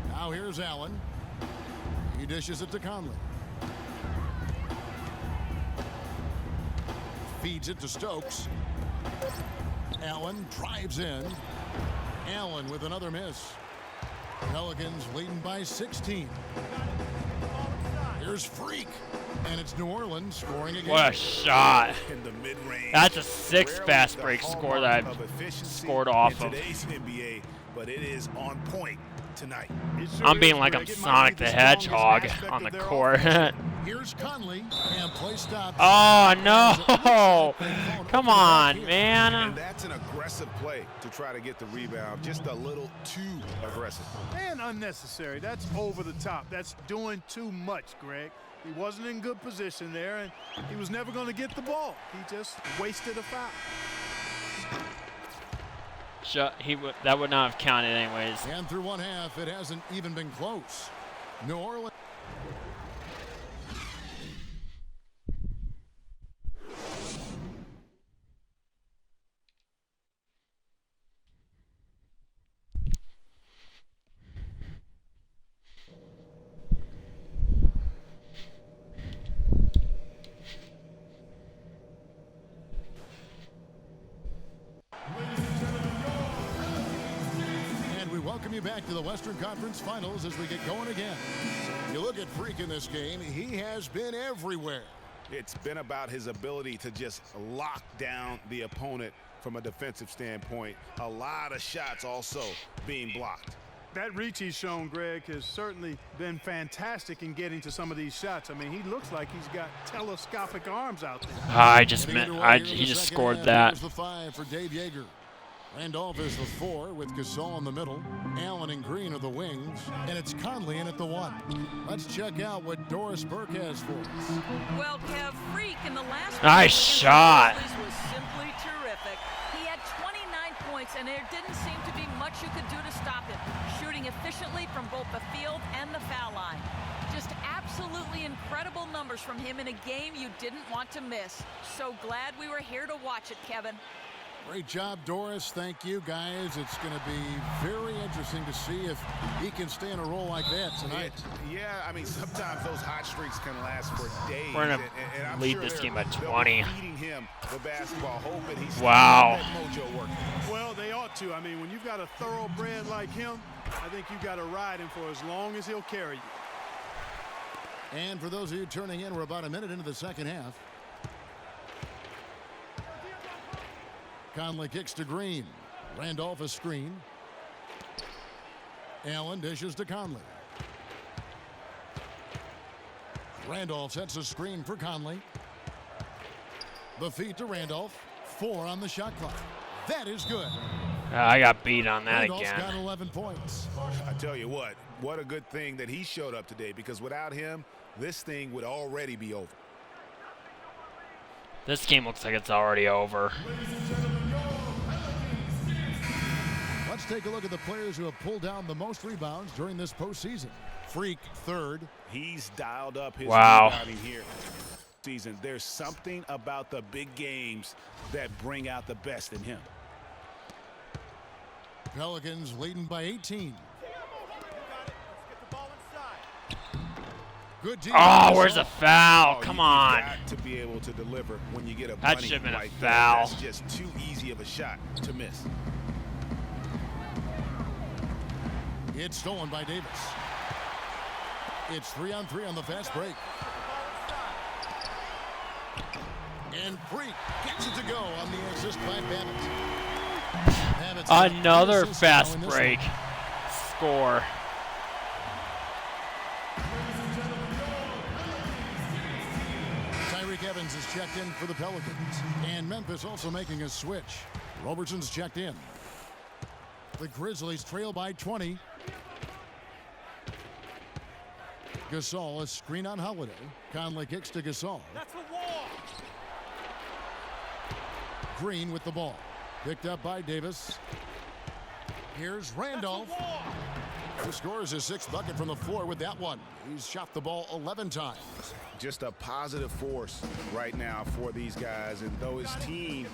Now here's Allen. He dishes it to Conley. Feeds it to Stokes. Allen drives in. Allen with another miss. Pelicans leading by 16. Here's Freak. And it's New Orleans scoring again. What a shot. In the mid-range. That's a 6 fast break score that I've scored off of. Today's NBA, but it is on point tonight. I'm being like I'm Sonic the Hedgehog on the court. Here's Conley and play stops. Oh no! Come on, man. And that's an aggressive play to try to get the rebound. Just a little too aggressive. And unnecessary. That's over the top. That's doing too much, Greg. He wasn't in good position there, and he was never going to get the ball. He just wasted a foul. That would not have counted anyways. And through one half, it hasn't even been close. New Orleans. Welcome you back to the Western Conference Finals as we get going again. You look at Freak in this game, he has been everywhere. It's been about his ability to just lock down the opponent from a defensive standpoint. A lot of shots also being blocked. That reach he's shown, Greg, has certainly been fantastic in getting to some of these shots. I mean, he looks like he's got telescopic arms out there. He just scored that. Here's the 5 for Dave Yeager. Randolph is the 4 with Gasol in the middle. Allen and Green are the wings. And it's Conley in at the 1. Let's check out what Doris Burke has for us. Well, Kev, Freak in the last nice shot. Was simply terrific. He had 29 points, and there didn't seem to be much you could do to stop him, shooting efficiently from both the field and the foul line. Just absolutely incredible numbers from him in a game you didn't want to miss. So glad we were here to watch it, Kevin. Great job, Doris. Thank you, guys. It's going to be very interesting to see if he can stay in a role like that tonight. Yeah, I mean, sometimes those hot streaks can last for days. We're going and to lead this game by 20. Feeding him the basketball, hoping he's wow. that mojo working. Well, they ought to. I mean, when you've got a thoroughbred like him, I think you've got to ride him for as long as he'll carry you. And for those of you turning in, we're about a minute into the second half. Conley kicks to Green. Randolph a screen. Allen dishes to Conley. Randolph sets a screen for Conley. The feed to Randolph. 4 on the shot clock. That is good. I got beat on that Randolph's again. got 11 points. I tell you what a good thing that he showed up today, because without him, this thing would already be over. This game looks like it's already over. Let's take a look at the players who have pulled down the most rebounds during this postseason. Freak, 3rd. He's dialed up his rebounding here. Season. There's something about the big games that bring out the best in him. Pelicans leading by 18. Good deal. Oh, where's the foul? Come on. You've got to be able to deliver when you get a that bunny should have been like a foul. That's just too easy of a shot to miss. It's stolen by Davis. It's 3-on-3 on the fast break. And Freak gets it to go on the assist by Babbitt. Another fast break score. Evans is checked in for the Pelicans. And Memphis also making a switch. Robertson's checked in. The Grizzlies trail by 20. Gasol, a screen on Holiday. Conley kicks to Gasol. That's a wall. Green with the ball. Picked up by Davis. Here's Randolph. Who scores his 6th bucket from the floor with that one. He's shot the ball 11 times. Just a positive force right now for these guys, and though his team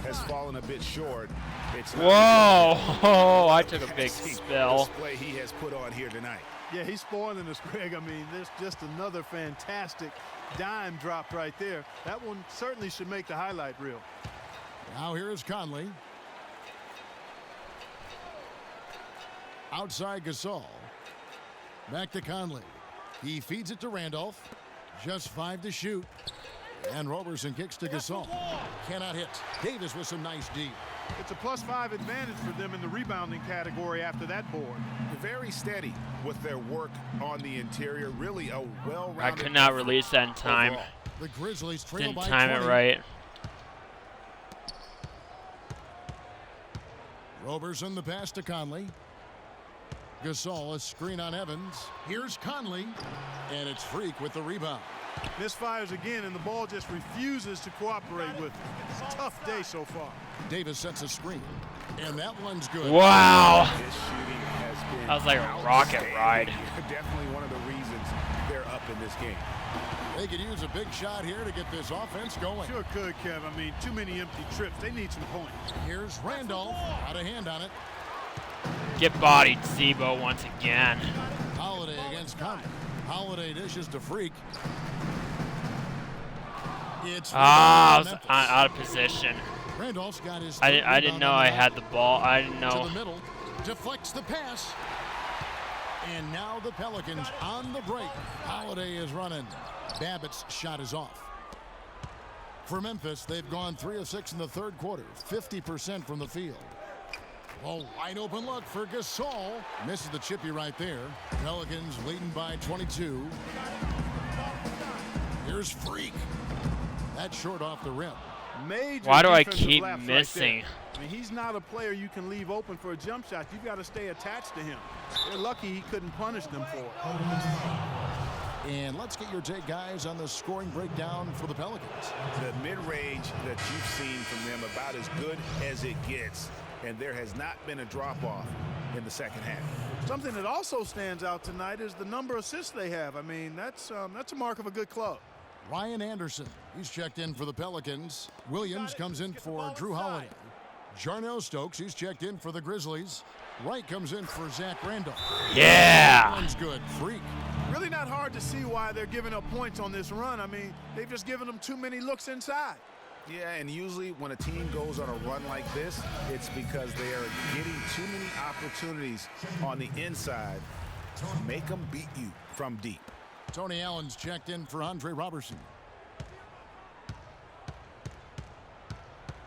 has fallen a bit short, it's whoa! Oh, I took a big spill. Display he has put on here tonight. Yeah, he's spoiling us, Greg. I mean, this just another fantastic dime drop right there. That one certainly should make the highlight reel. Now here is Conley. Outside Gasol. Back to Conley. He feeds it to Randolph. Just 5 to shoot. And Roberson kicks to Gasol. Cannot hit. Davis with some nice D. It's a +5 advantage for them in the rebounding category after that board. Very steady with their work on the interior. Really a well-rounded. I could not release that in time. overall. The Grizzlies trail Didn't by time 20. it right. Roberson the pass to Conley. Gasol a screen on Evans. Here's Conley. And it's Freak with the rebound. Misfires again, and the ball just refuses to cooperate with it. It's a tough day so far. Davis sets a screen. And that one's good. Wow. His shooting has been That was like a rocket outstanding. ride. Definitely one of the reasons they're up in this game. They could use a big shot here to get this offense going. Sure could, Kev. I mean, too many empty trips. They need some points. Here's Randolph. Out of hand on it. Get bodied, Zebo, once again. Holiday against Conley. Holiday dishes to Freak. It's Ah, I was Memphis. out of position. Randolph's got his I third didn't rebound know on I the had night. the ball. I didn't To know. the middle. Deflects the pass. And now the Pelicans on the break. Holiday is running. Babbitt's shot is off. For Memphis, they've gone 3 of 6 in the third quarter. 50% from the field. Oh, wide open look for Gasol. Misses the chippy right there. Pelicans leading by 22. Here's Freak. That's short off the rim. Major Why do I defensive keep lapse right missing? there. I mean, he's not a player you can leave open for a jump shot. You've got to stay attached to him. They're lucky he couldn't punish them for it. And let's get your take, guys, on the scoring breakdown for the Pelicans. The mid-range that you've seen from them about as good as it gets. And there has not been a drop-off in the second half. Something that also stands out tonight is the number of assists they have. I mean, that's a mark of a good club. Ryan Anderson, he's checked in for the Pelicans. Williams comes in for Drew Holiday. Jarnell Stokes, he's checked in for the Grizzlies. Wright comes in for Zach Randolph. Yeah. One's good. Freak. Really not hard to see why they're giving up points on this run. I mean, they've just given them too many looks inside. Yeah, and usually when a team goes on a run like this, it's because they are getting too many opportunities on the inside to make them beat you from deep. Tony Allen's checked in for Andre Robertson.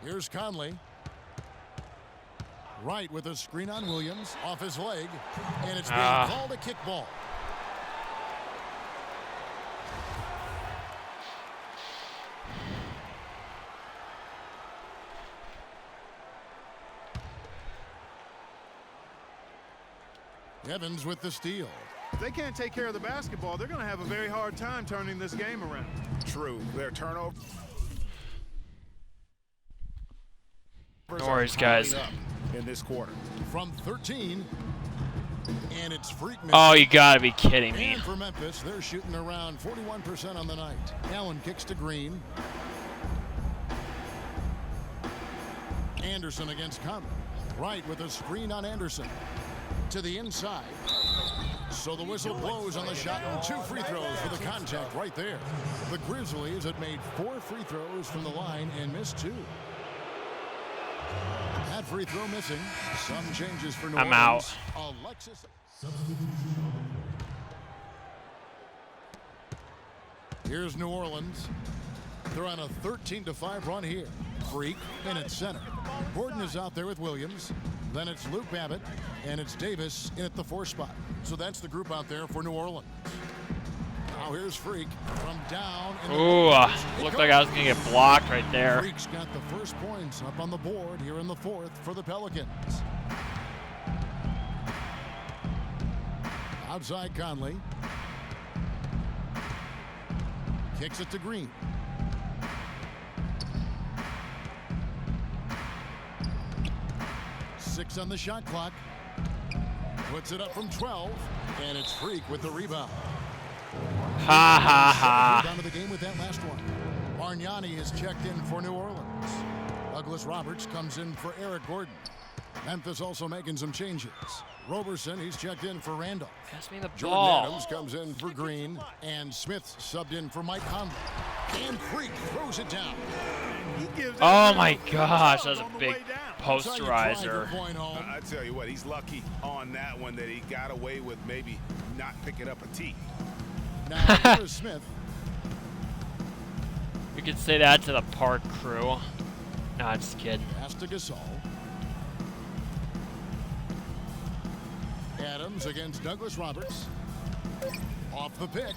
Here's Conley. Wright with a screen on Williams. Off his leg. And it's being called a kickball. Evans with the steal. If they can't take care of the basketball, they're going to have a very hard time turning this game around. True. Their turnover. No worries, guys. In this quarter. From 13. And it's Freak. Oh, you gotta be kidding me. And for Memphis, they're shooting around 41% on the night. Allen kicks to Green. Anderson against Conley. Wright with a screen on Anderson. To the inside. So the whistle blows on the shot and 2 free throws for the contact right there. The Grizzlies had made 4 free throws from the line and missed 2. That free throw missing. Some changes for New I'm Orleans. out. Alexis. Here's New Orleans. They're on a 13-5 run here. Freak in at center. Gordon is out there with Williams. Then it's Luke Babbitt, and it's Davis in at the 4 spot. So that's the group out there for New Orleans. Now here's Freak from down. Ooh, looked like I was gonna get blocked right there. Freak's got the first points up on the board here in the 4th for the Pelicans. Outside Conley. Kicks it to Green. Six on the shot clock. Puts it up from 12. And it's Freak with the rebound. Ha ha ha. Down to the game with that last one. Bargnani is checked in for New Orleans. Douglas Roberts comes in for Eric Gordon. Memphis also making some changes. Roberson, he's checked in for Randall. Pass me the Jordan ball. Adams comes in for Green, and Smith subbed in for Mike Conley. And Freak throws it down. Oh my gosh, that was a big posterizer. I tell you what, he's lucky on that one that he got away with maybe not picking up a tee. Now here's Smith. You could say that to the park crew. Nah, just kidding. Pass to Gasol. Adams against Douglas Roberts. Off the pick.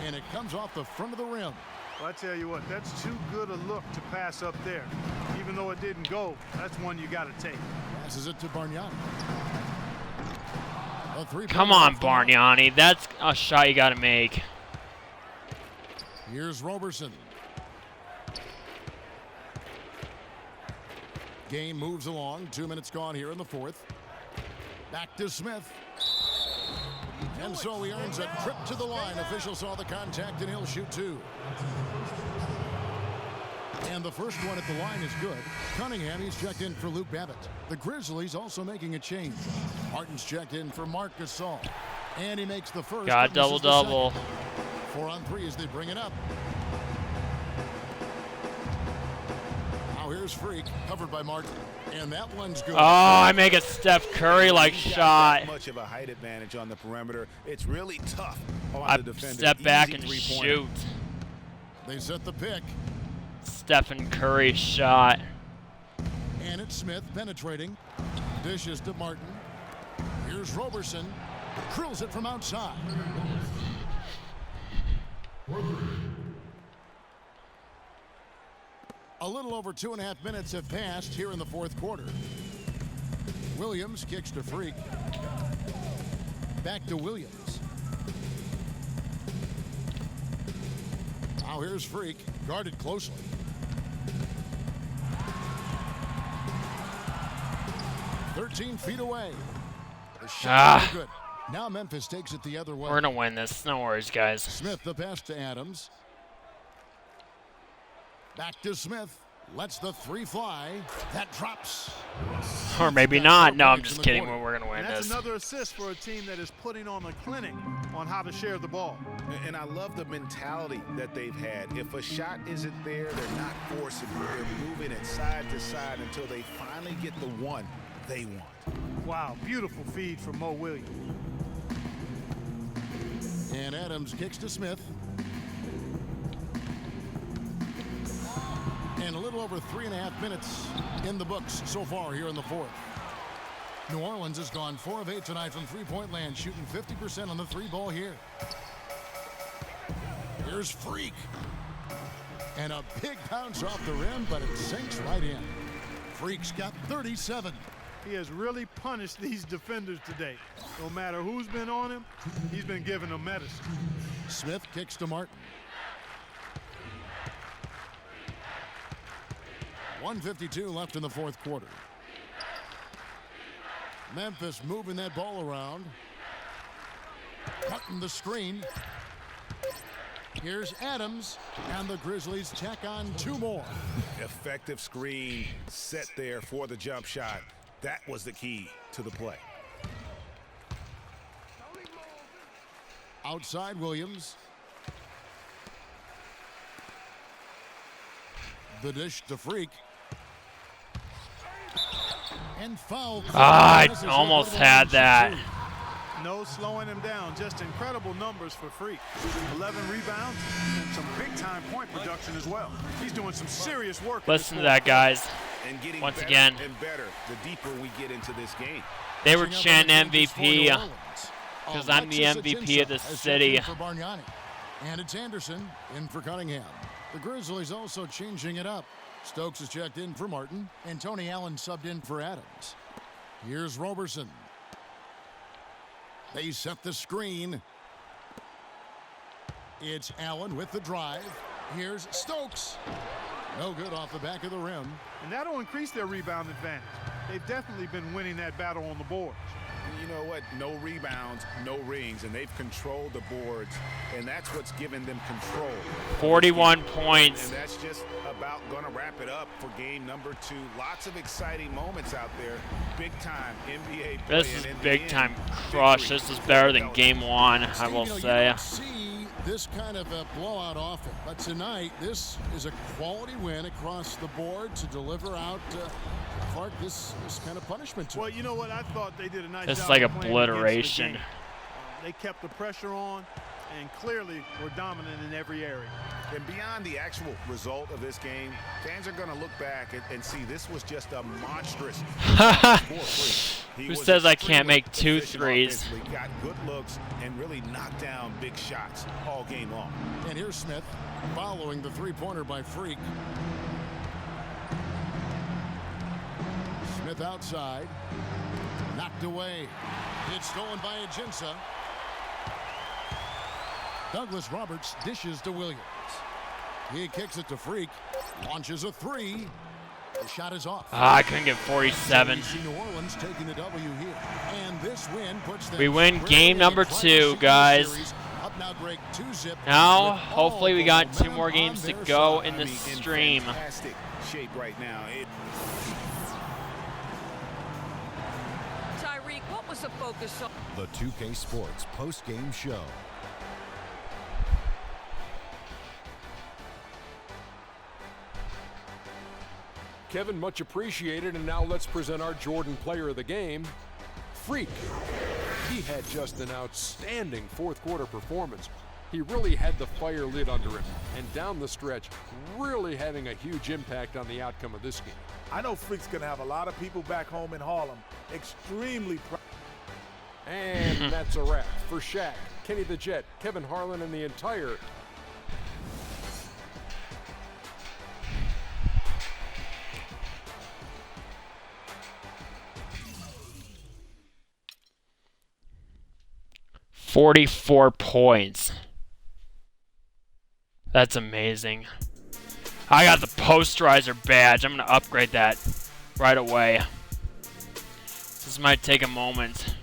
And it comes off the front of the rim. Well, I tell you what, that's too good a look to pass up there. Even though it didn't go, that's one you got to take. Passes it to Bargnani. Come on, Bargnani. That's a shot you got to make. Here's Roberson. Game moves along. 2 minutes gone here in the fourth. Back to Smith. And so he earns a trip to the line. Official saw the contact and he'll shoot two. And the first one at the line is good. Cunningham, he's checked in for Luke Babbitt. The Grizzlies also making a change. Martin's checked in for Marc Gasol. And he makes the first. Got double-double. 4 on 3 as they bring it up. Now here's Freak, covered by Martin. And that one's good. Oh, I make a Steph Curry-like shot. Much of a height advantage on the perimeter. It's really tough on I the defender. step back Easy and three-pointer. shoot. They set the pick. Stephen Curry shot. And it's Smith penetrating. Dishes to Martin. Here's Roberson. Drills it from outside. A little over 2.5 minutes have passed here in the fourth quarter. Williams kicks to Freak. Back to Williams. Now here's Freak, guarded closely. "13 feet away. The shot is good. Now Memphis takes it the other way. We're going to win this. No worries, guys. Smith the pass to Adams. Back to Smith. Lets the three fly. That drops. Or maybe not. No, I'm just kidding. We're going to win and that's this. another assist for a team that is putting on a clinic on how to share the ball. And I love the mentality that they've had. If a shot isn't there, they're not forcing it. They're moving it side to side until they finally get the one they want. Wow, beautiful feed from Mo Williams. And Adams kicks to Smith. And a little over 3.5 minutes in the books so far here in the fourth. New Orleans has gone 4 of 8 tonight from three-point land, shooting 50% on the three ball here. Here's Freak. And a big bounce off the rim, but it sinks right in. Freak's got 37. He has really punished these defenders today. No matter who's been on him, he's been giving them medicine. Smith kicks to Martin. 1:52 left in the fourth quarter. Memphis moving that ball around. Cutting the screen. Here's Adams, and the Grizzlies tack on 2 more. Effective screen set there for the jump shot. That was the key to the play. Outside Williams. The dish to Freak. And foul. I almost had that. No slowing him down. Just incredible numbers for Freak. 11 rebounds and some big-time point production as well. He's doing some serious work. Listen to that, guys. And getting Once better again. and better the deeper we get into this game. They were chanting MVP because I'm the MVP of the city. For Bargnani. And it's Anderson in for Cunningham. The Grizzlies also changing it up. Stokes is checked in for Martin, and Tony Allen subbed in for Adams. Here's Roberson. They set the screen. It's Allen with the drive. Here's Stokes. No good off the back of the rim. And that'll increase their rebound advantage. They've definitely been winning that battle on the boards. you know what? No rebounds, no rings, and they've controlled the boards, and that's what's given them control. 41 points. And that's just about going to wrap it up for game number 2. Lots of exciting moments out there. Big time NBA play. This is big time crush. This is better than game 1, I will say. You don't see this kind of a blowout often, but tonight this is a quality win across the board to deliver out Clark this kind of punishment to. Well, you know what? I thought they did a nice This job. is like of playing obliteration. against the game. They kept the pressure on and clearly were dominant in every area. And beyond the actual result of this game, fans are going to look back and see this was just a monstrous. Who says I can't make 2 threes? Got good looks and really knocked down big shots all game long. And here's Smith following the three-pointer by Freak. Smith outside, knocked away. It's stolen by Ajinça. Douglas Roberts dishes to Williams. He kicks it to Freak, launches a 3. The shot is off. I couldn't get 47. New Orleans taking the W here, and this win puts them We win game number 2, guys. Up now, Greg, 2-zip. Now, hopefully we got 2 more games to go in the stream. Fantastic shape right now. Tyreek, what was the focus on? The 2K Sports post-game show. Kevin, much appreciated, and now let's present our Jordan player of the game, Freak. He had just an outstanding fourth-quarter performance. He really had the fire lit under him, and down the stretch, really having a huge impact on the outcome of this game. I know Freak's going to have a lot of people back home in Harlem extremely proud. And that's a wrap for Shaq, Kenny the Jet, Kevin Harlan, and the entire $44 points. That's amazing. I got the posterizer badge. I'm going to upgrade that right away. This might take a moment.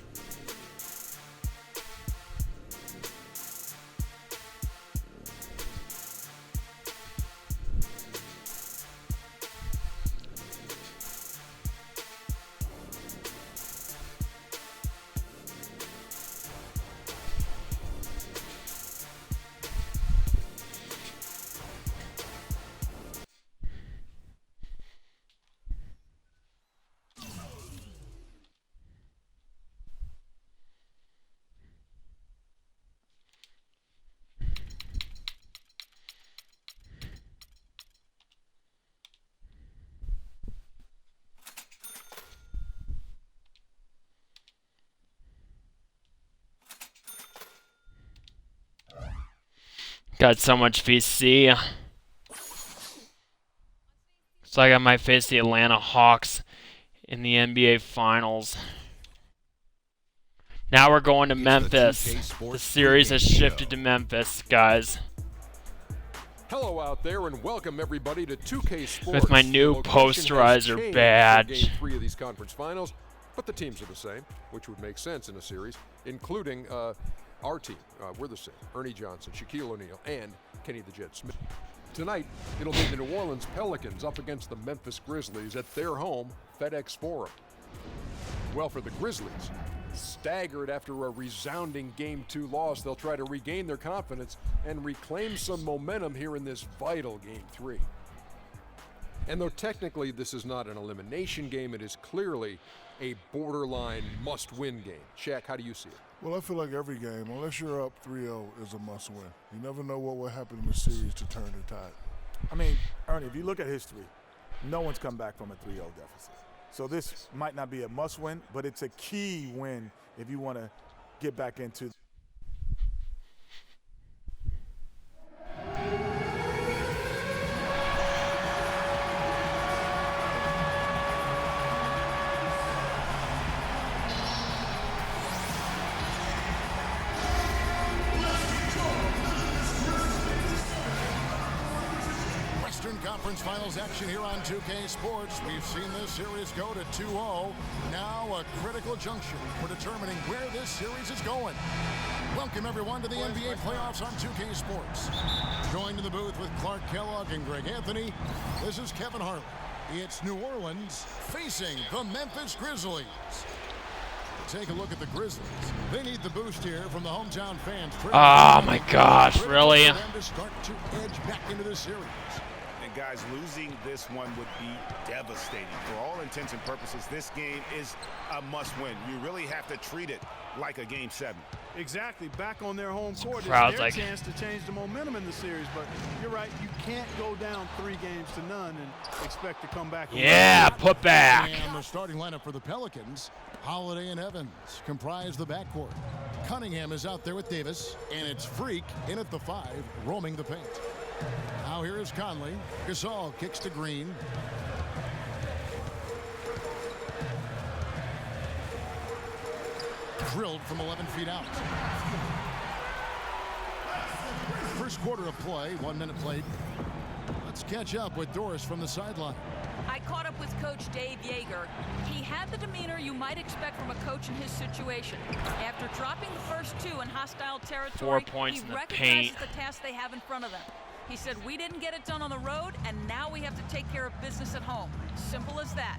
Got so much VC. So I got my face the Atlanta Hawks in the NBA Finals. Now we're going to Memphis. The series has shifted to Memphis, guys. Hello out there, and welcome everybody to 2K Sports. With my new posterizer badge. Game 3 of these conference finals, but the teams are the same, which would make sense in a series, including our team. We're the same. Ernie Johnson, Shaquille O'Neal, and Kenny the Jet Smith. Tonight, it'll be the New Orleans Pelicans up against the Memphis Grizzlies at their home, FedEx Forum. Well, for the Grizzlies, staggered after a resounding Game 2 loss, they'll try to regain their confidence and reclaim some momentum here in this vital Game 3. And though technically this is not an elimination game, it is clearly a borderline must-win game. Shaq, how do you see it? Well, I feel like every game, unless you're up 3-0, is a must-win. You never know what will happen in the series to turn the tide. I mean, Ernie, if you look at history, no one's come back from a 3-0 deficit. So this might not be a must-win, but it's a key win if you want to get back into. conference finals action here on 2K Sports. We've seen this series go to 2-0. Now a critical junction for determining where this series is going. Welcome everyone to the NBA playoffs on 2K Sports. Joined in the booth with Clark Kellogg and Greg Anthony, this is Kevin Harlan. It's New Orleans facing the Memphis Grizzlies. Take a look at the Grizzlies. They need the boost here from the hometown fans. Oh my gosh, really? For them to start to edge back into the series. And guys, losing this one would be devastating. For all intents and purposes, this game is a must-win. You really have to treat it like a Game 7. Exactly. Back on their home court is crowd's their like- chance to change the momentum in the series. But you're right. You can't go down 3 games to none and expect to come back. Yeah, put back. And the starting lineup for the Pelicans, Holiday and Evans comprise the backcourt. Cunningham is out there with Davis, and it's Freak in at the 5, roaming the paint. Now here is Conley. Gasol kicks to Green. Drilled from 11 feet out. First quarter of play, 1 minute played. Let's catch up with Doris from the sideline. I caught up with Coach Dave Yeager. He had the demeanor you might expect from a coach in his situation. After dropping the first 2 in hostile territory, 4 points he in the recognizes paint. the task they have in front of them. He said, we didn't get it done on the road, and now we have to take care of business at home. Simple as that.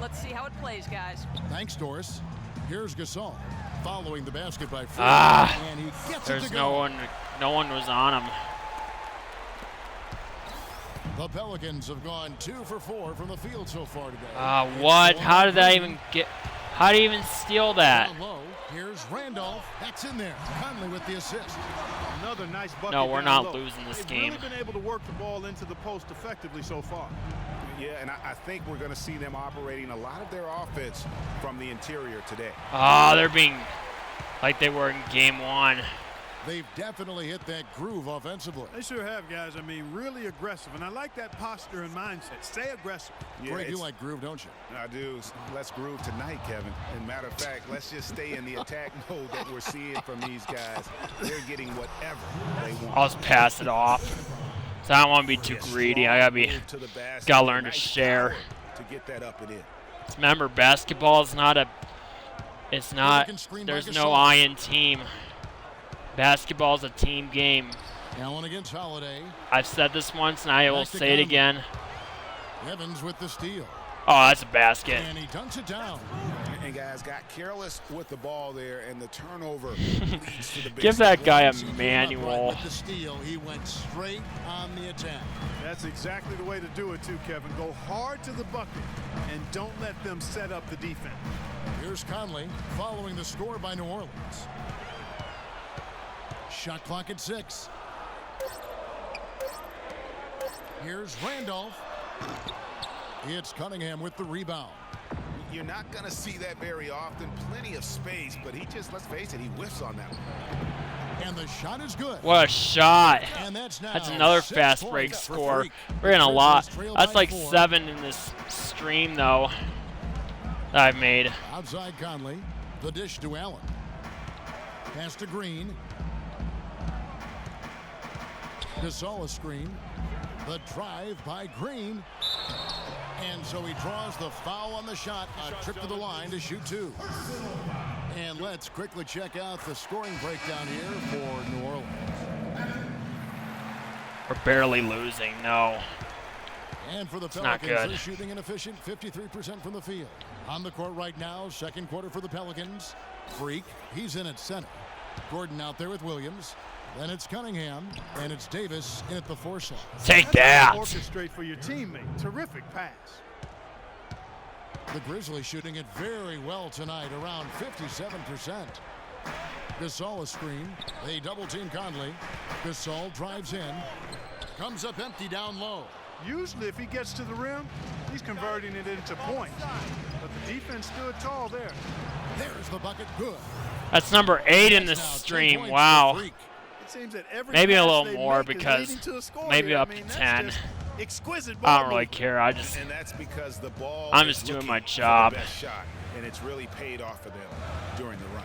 Let's see how it plays, guys. Thanks, Doris. Here's Gasol following the basket by Freak, and he gets it There's to no go. one was on him. The Pelicans have gone 2 for 4 from the field so far today. What? How did that even get? How did he even steal that? Down low. Here's Randolph. That's in there. Conley with the assist. Another nice bucket. No, we're down not low. losing this They've game. really been able to work the ball into the post effectively so far. Yeah, and I think we're going to see them operating a lot of their offense from the interior today. Oh, they're being like they were in game 1. They've definitely hit that groove offensively. They sure have, guys. I mean, really aggressive. And I like that posture and mindset. Stay aggressive. Yeah, Greg, you like groove, don't you? I do. Let's groove tonight, Kevin. And matter of fact, let's just stay in the attack mode that we're seeing from these guys. They're getting whatever they want. I'll just pass it off. So I don't want to be too greedy. I gotta learn to share. To get that up and in. Remember, basketball is not a. It's not. There's no I in team. Basketball is a team game. Allen against Holiday. I've said this once, and I will say it again. Evans with the steal. Oh, that's a basket. And he dunks it down. And guys got careless with the ball there, and the turnover leads to the big Give that guy a He came up manual. right with the steal. He went straight on the attack. That's exactly the way to do it, too, Kevin. Go hard to the bucket and don't let them set up the defense. Here's Conley following the score by New Orleans. Shot clock at 6. Here's Randolph. It's Cunningham with the rebound. You're not going to see that very often. Plenty of space, but he just, let's face it, he whiffs on that one. And the shot is good. What a shot. And that's another 6 fast break points for score. Freak. We're in a lot. Trail That's by like 4. 7 in this stream, though, that I've made. Outside Conley. The dish to Allen. Pass to Green. Gasol a screen. The drive by Green. And so he draws the foul on the shot. A trip to the line to shoot 2. And let's quickly check out the scoring breakdown here for New Orleans. We're barely losing, no. And for the not Pelicans, good. they're shooting an efficient 53% from the field. On the court right now, second quarter for the Pelicans. Freak, he's in at center. Gordon out there with Williams. Then it's Cunningham, and it's Davis in at the 4 slot. Take That's how that. you orchestrate for your teammate. Terrific pass. The Grizzlies shooting it very well tonight, around 57%. Gasol a screen. They double team Conley. Gasol drives in. Comes up empty down low. Usually if he gets to the rim, he's converting it into points. But the defense stood tall there. There's the bucket. Good. That's number 8 in this Now 10 stream. points for Wow. Freak. It seems that every Maybe a pass little they more make is because leading to a score maybe here. up I mean, to that's 10. just exquisite I ball don't really movement. care. I just. And that's because the ball I'm is just doing looking my for job. the best shot, and it's really paid off for them during the run.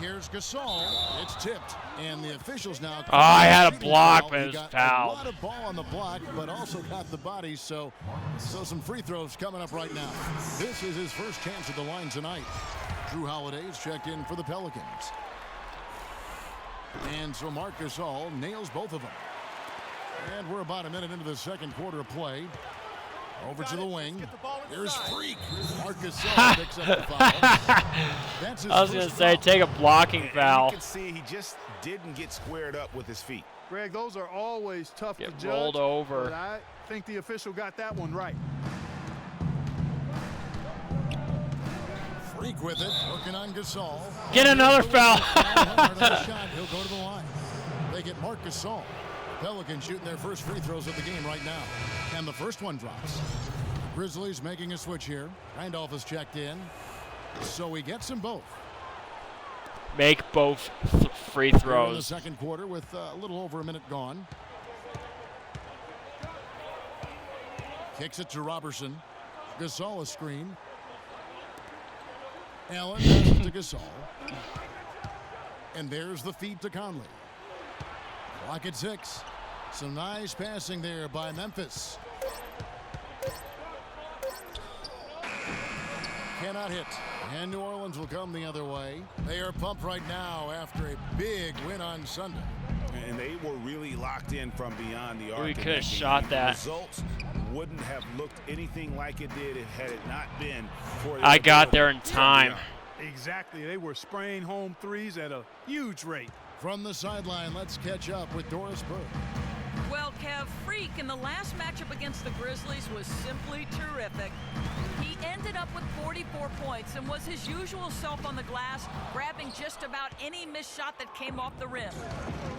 Here's Gasol. It's tipped, And the officials now. Oh, I had a shooting block, foul. but it He was got fouled. a lot of ball on the block, but also got the body. So some free throws coming up right now. This is his first chance at the line tonight. Drew Holiday's checked in for the Pelicans. And so Marc Gasol nails both of them. And we're about a minute into the second quarter of play. Over to the wing. There's Freak. Marc Gasol picks up the foul. That's his I was going to first say, foul. take a blocking foul. You can see he just didn't get squared up with his feet. Greg, those are always tough Get to judge. rolled over. But I think the official got that one right. Freak with it, working on Gasol. Get another foul. Another shot, he'll go to the line. They get Marc Gasol. Pelicans shooting their first free throws of the game right now. And the first one drops. Grizzlies making a switch here. Randolph is checked in. So he gets them both. Make both free We're in the throws. second quarter with a little over a minute gone. Kicks it to Robertson. Gasol a screen. Allen passes to Gasol. And there's the feed to Conley. Clock at 6. Some nice passing there by Memphis. Cannot hit. And New Orleans will come the other way. They are pumped right now after a big win on Sunday. And they were really locked in from beyond the arc. We in could that have game. shot The that. results wouldn't have looked anything like it did had it not been for I their got there ability in from time. beyond. Exactly. They were spraying home threes at a huge rate. From the sideline, let's catch up with Doris Burke. Well, Kev, Freak in the last matchup against the Grizzlies was simply terrific. He ended up with 44 points and was his usual self on the glass, grabbing just about any missed shot that came off the rim.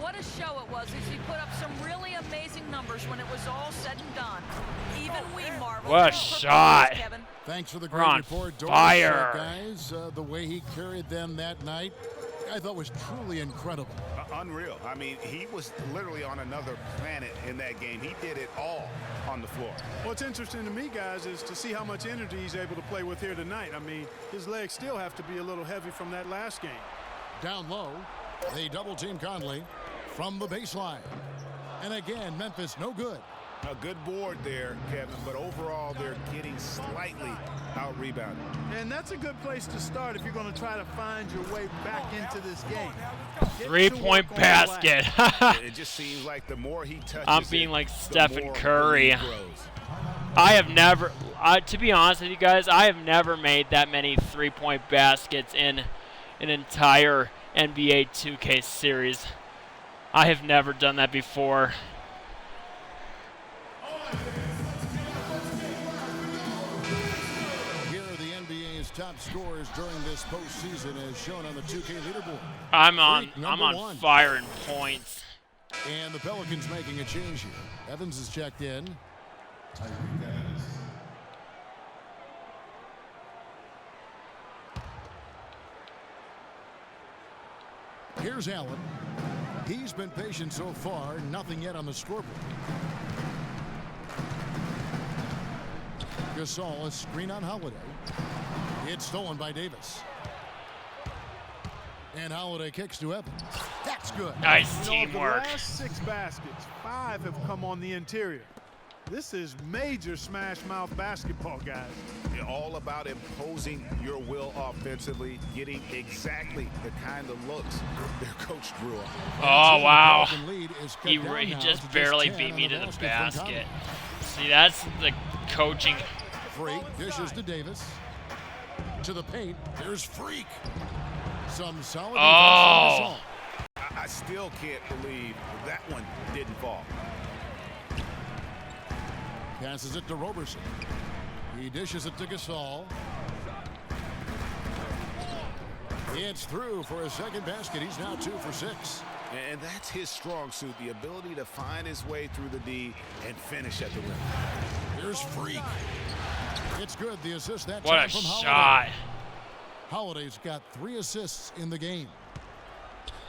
What a show it was as he put up some really amazing numbers when it was all said and done. Even we marveled. What a at his shot. performance, Kevin. Thanks for the We're great on report, Doris. fire. Guys, the way he carried them that night, I thought was truly incredible. Unreal. I mean, he was literally on another planet in that game. He did it all on the floor. What's interesting to me, guys, is to see how much energy he's able to play with here tonight. I mean, his legs still have to be a little heavy from that last game. Down low, they double team Conley from the baseline. And again, Memphis no good. A good board there, Kevin, but overall they're getting slightly out-rebounded. And that's a good place to start if you're going to try to find your way back into this game. Get 3-point to work on the basket. glass. It just seems like the more he touches I'm being it, like the Stephen more Curry. he grows. I have never, to be honest with you guys, I have never made that many 3-point baskets in an entire NBA 2K series. I have never done that before. Here are the NBA's top scorers during this postseason as shown on the 2K leaderboard. I'm on Freak, number I'm on one. fire in points. And the Pelicans making a change here. Evans is checked in. Here's Allen. He's been patient so far. Nothing yet on the scoreboard. Gasol, a screen on Holiday. It's stolen by Davis. And Holiday kicks to Evans. That's good. Nice You know, teamwork. the last 6 baskets, 5 have come on the interior. This is major smash mouth basketball, guys. You're all about imposing your will offensively, getting exactly the kind of looks their coach drew up. Oh, wow. Pelican lead is cut He down now just to barely 10 beat on me to the from basket. Conley. See, that's the coaching. Freak dishes to Davis. To the paint. There's Freak. Some solid defense from Gasol. I still can't believe that one didn't fall. Passes it to Robertson. He dishes it to Gasol. It's through for a second basket. He's now 2 for 6. And that's his strong suit, the ability to find his way through the D and finish at the rim. Here's Freak. It's good. The assist that What time a from Holiday. shot. Holiday's got 3 assists in the game.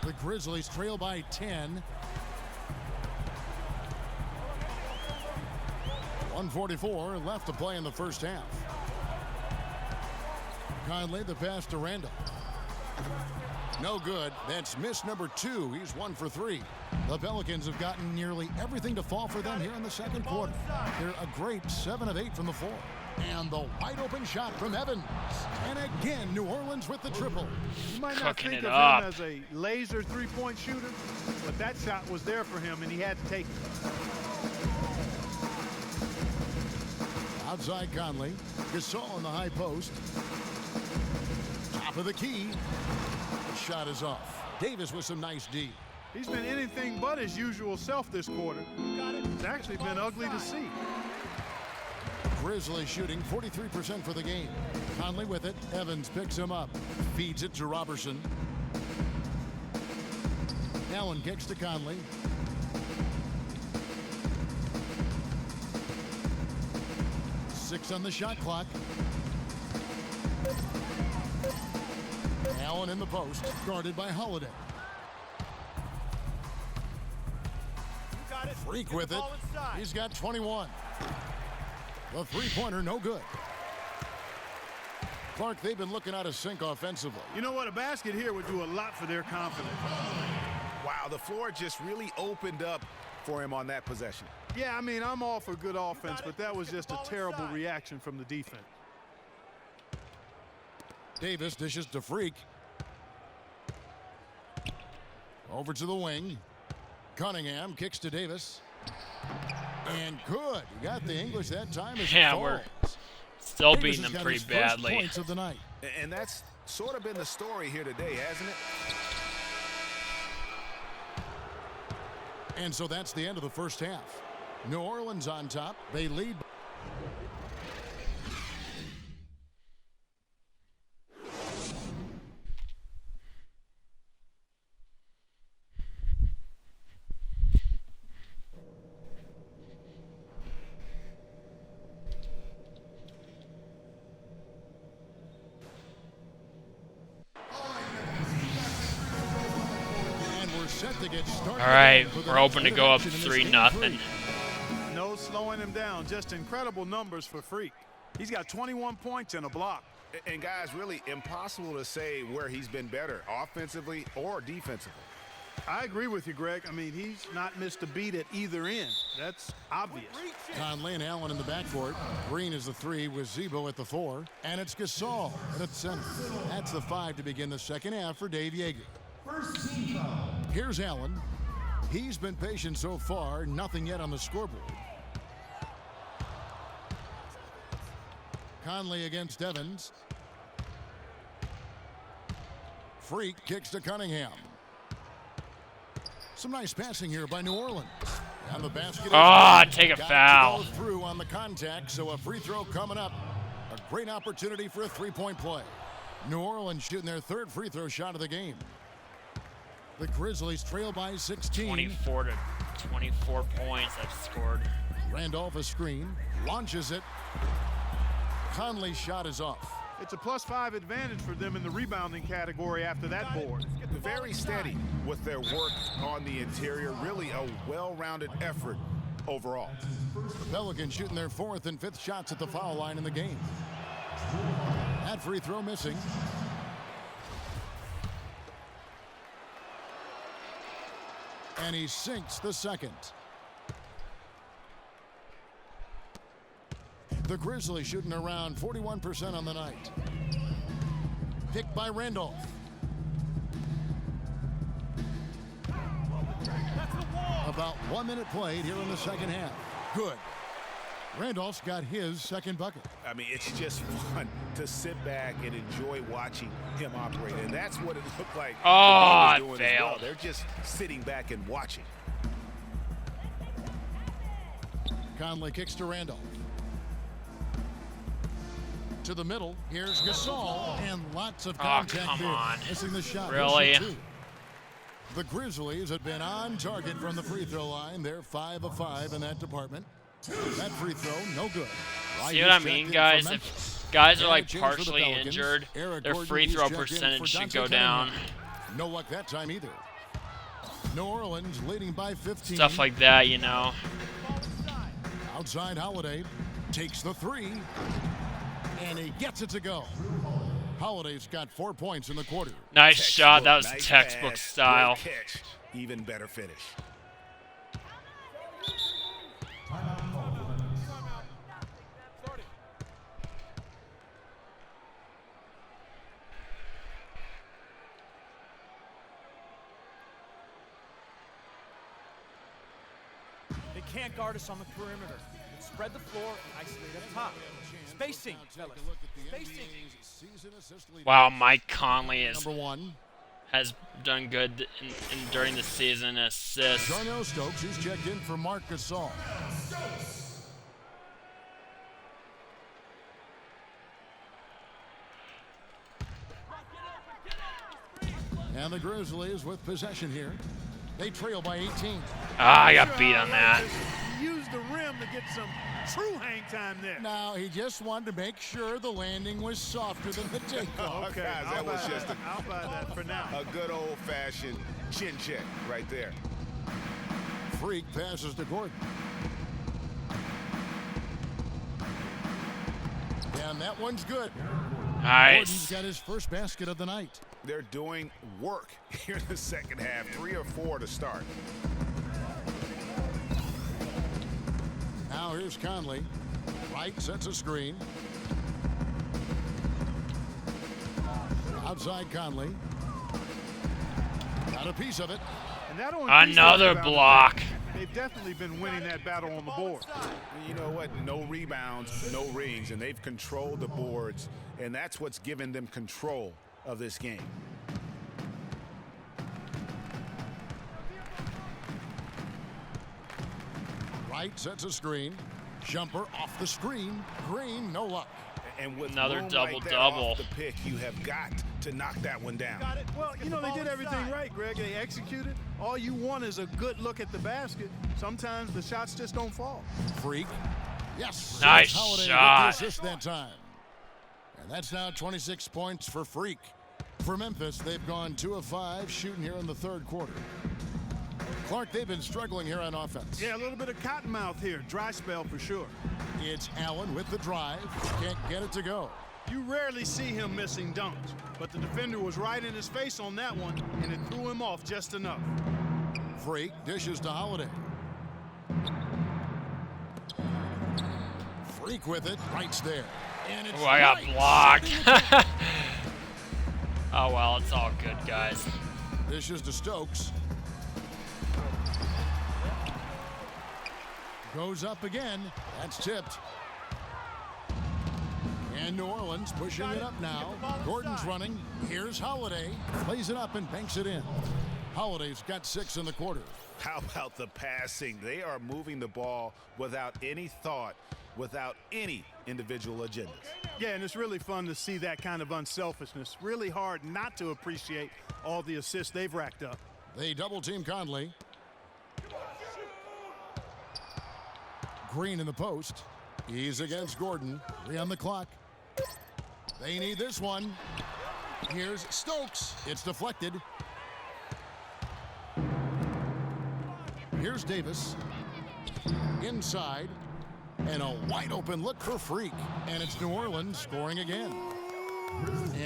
The Grizzlies trail by 10. 1:44 left to play in the first half. Conley the pass to Randall. No good. That's miss number 2. He's 1 for 3. The Pelicans have gotten nearly everything to fall for them here in the second quarter. They're a great 7 of 8 from the floor. And the wide open shot from Evans. And again, New Orleans with the triple. You might not Cooking think it of up. him as a laser three-point shooter, but that shot was there for him, and he had to take it. Outside Conley. Gasol in the high post. Top of the key. The shot is off. Davis with some nice D. He's been anything but his usual self this quarter. It's actually been ugly to see. Grizzlies shooting 43% for the game. Conley with it. Evans picks him up. Feeds it to Robertson. Allen kicks to Conley. Six on the shot clock. Allen in the post, guarded by Holiday. Freak with it. He's got 21. The three-pointer, no good. Clark, they've been looking out of sync offensively. You know what? A basket here would do a lot for their confidence. Wow, the floor just really opened up for him on that possession. Yeah, I mean, I'm all for good offense, but that was just a terrible reaction from the defense. Davis dishes to Freak. Over to the wing. Cunningham kicks to Davis. And good. He got the English that time as Yeah, it we're falls. still Davis beating has them got pretty his first badly. points of the night. And that's sort of been the story here today, hasn't it? And so that's the end of the first half. New Orleans on top. They lead. And we're set to get started. All right, for the we're hoping to next go up intervention in this 3-0. game. No slowing him down. Just incredible numbers for Freak. He's got 21 points and a block. And guys, really impossible to say where he's been better, offensively or defensively. I agree with you, Greg. I mean, he's not missed a beat at either end. That's obvious. Conley and Allen in the backcourt. Green is the 3 with Zebo at the 4. And it's Gasol at center. That's the 5 to begin the second half for Dave Yeager. Here's Allen. He's been patient so far. Nothing yet on the scoreboard. Conley against Evans. Freak kicks to Cunningham. Some nice passing here by New Orleans. And the basket. Take a Got foul. to go through on the contact, so a free throw coming up. A great opportunity for a three-point play. New Orleans shooting their third free throw shot of the game. The Grizzlies trail by 16. 24 to 24 points I've scored. Randolph a screen, launches it. Conley's shot is off. It's a +5 advantage for them in the rebounding category after that board. Very steady with their work on the interior. Really a well-rounded effort overall. The Pelicans shooting their 4th and 5th shots at the foul line in the game. That free throw missing. And he sinks the second. The Grizzlies shooting around 41% on the night. Picked by Randolph. About 1 minute played here in the second half. Good. Randolph's got his second bucket. I mean, it's just fun to sit back and enjoy watching him operate. And that's what it looked like. Oh, the game was it doing as well. failed. They're just sitting back and watching. Conley kicks to Randolph. To the middle. Here's Gasol. And lots of contact come there. on. Missing the shot. Really? Missing 2. The Grizzlies have been on target from the free throw line. They're 5 of 5 in that department. That free throw, no good. See what I mean, guys? If guys are like partially injured, their free throw percentage should go down. No luck that time either. New Orleans leading by 15. Stuff like that, you know. Outside Holiday takes the 3. And he gets it to go. Holiday's got 4 points in the quarter. Nice shot. That was Nice textbook pass, style. great catch. Even better finish. They can't guard us on the perimeter. Let's spread the floor and isolate up top. Spacing, fellas. Spacing. Wow, Mike Conley Number 1. has done good during the season. Assists. Darnell Stokes, he's checked in for Marc Gasol. And the Grizzlies with possession here. They trail by 18. Ah, I got beat on that. He used the rim to get some true hang time there. Now, he just wanted to make sure the landing was softer than the takeoff. Okay, guys, that was just I'll buy that for now. a good old-fashioned chin check right there. Freak passes to Gordon. And that one's good. Gordon's Nice. got his first basket of the night. They're doing work here in the second half. 3 or 4 to start. Now here's Conley. Wright sets a screen. Outside Conley. Got a piece of it. And that only Another block. They've definitely been winning that battle on the board. You know what? No rebounds, no rings, and they've controlled the boards, and that's what's given them control of this game. Wright sets a screen. Jumper off the screen. Green, no luck. And with Another room double like that double. off the pick, you have got to knock that one down. Well, you know, they did everything right, Greg. They executed. All you want is a good look at the basket. Sometimes the shots just don't fall. Freak. Yes. Nice Holiday with shot. the assist that time. And that's now 26 points for Freak. For Memphis, they've gone 2 of 5 shooting here in the third quarter. Clark, they've been struggling here on offense. Yeah, a little bit of cottonmouth here. Dry spell for sure. It's Allen with the drive. Can't get it to go. You rarely see him missing dunks, but the defender was right in his face on that one, and it threw him off just enough. Freak dishes to Holiday. Freak with it. Wright's there. And it's Oh, I got Wright blocked. setting the tone. Oh, well, it's all good, guys. Dishes to Stokes. Goes up again. That's tipped. And New Orleans pushing it up now. Gordon's running. Here's Holiday. Plays it up and banks it in. Holiday's got 6 in the quarter. How about the passing? They are moving the ball without any thought, without any individual agendas. Yeah, and it's really fun to see that kind of unselfishness. Really hard not to appreciate all the assists they've racked up. They double team Conley. Green in the post. He's against Gordon. 3 on the clock. They need this one. Here's Stokes. It's deflected. Here's Davis. Inside. And a wide open look for Freak. And it's New Orleans scoring again.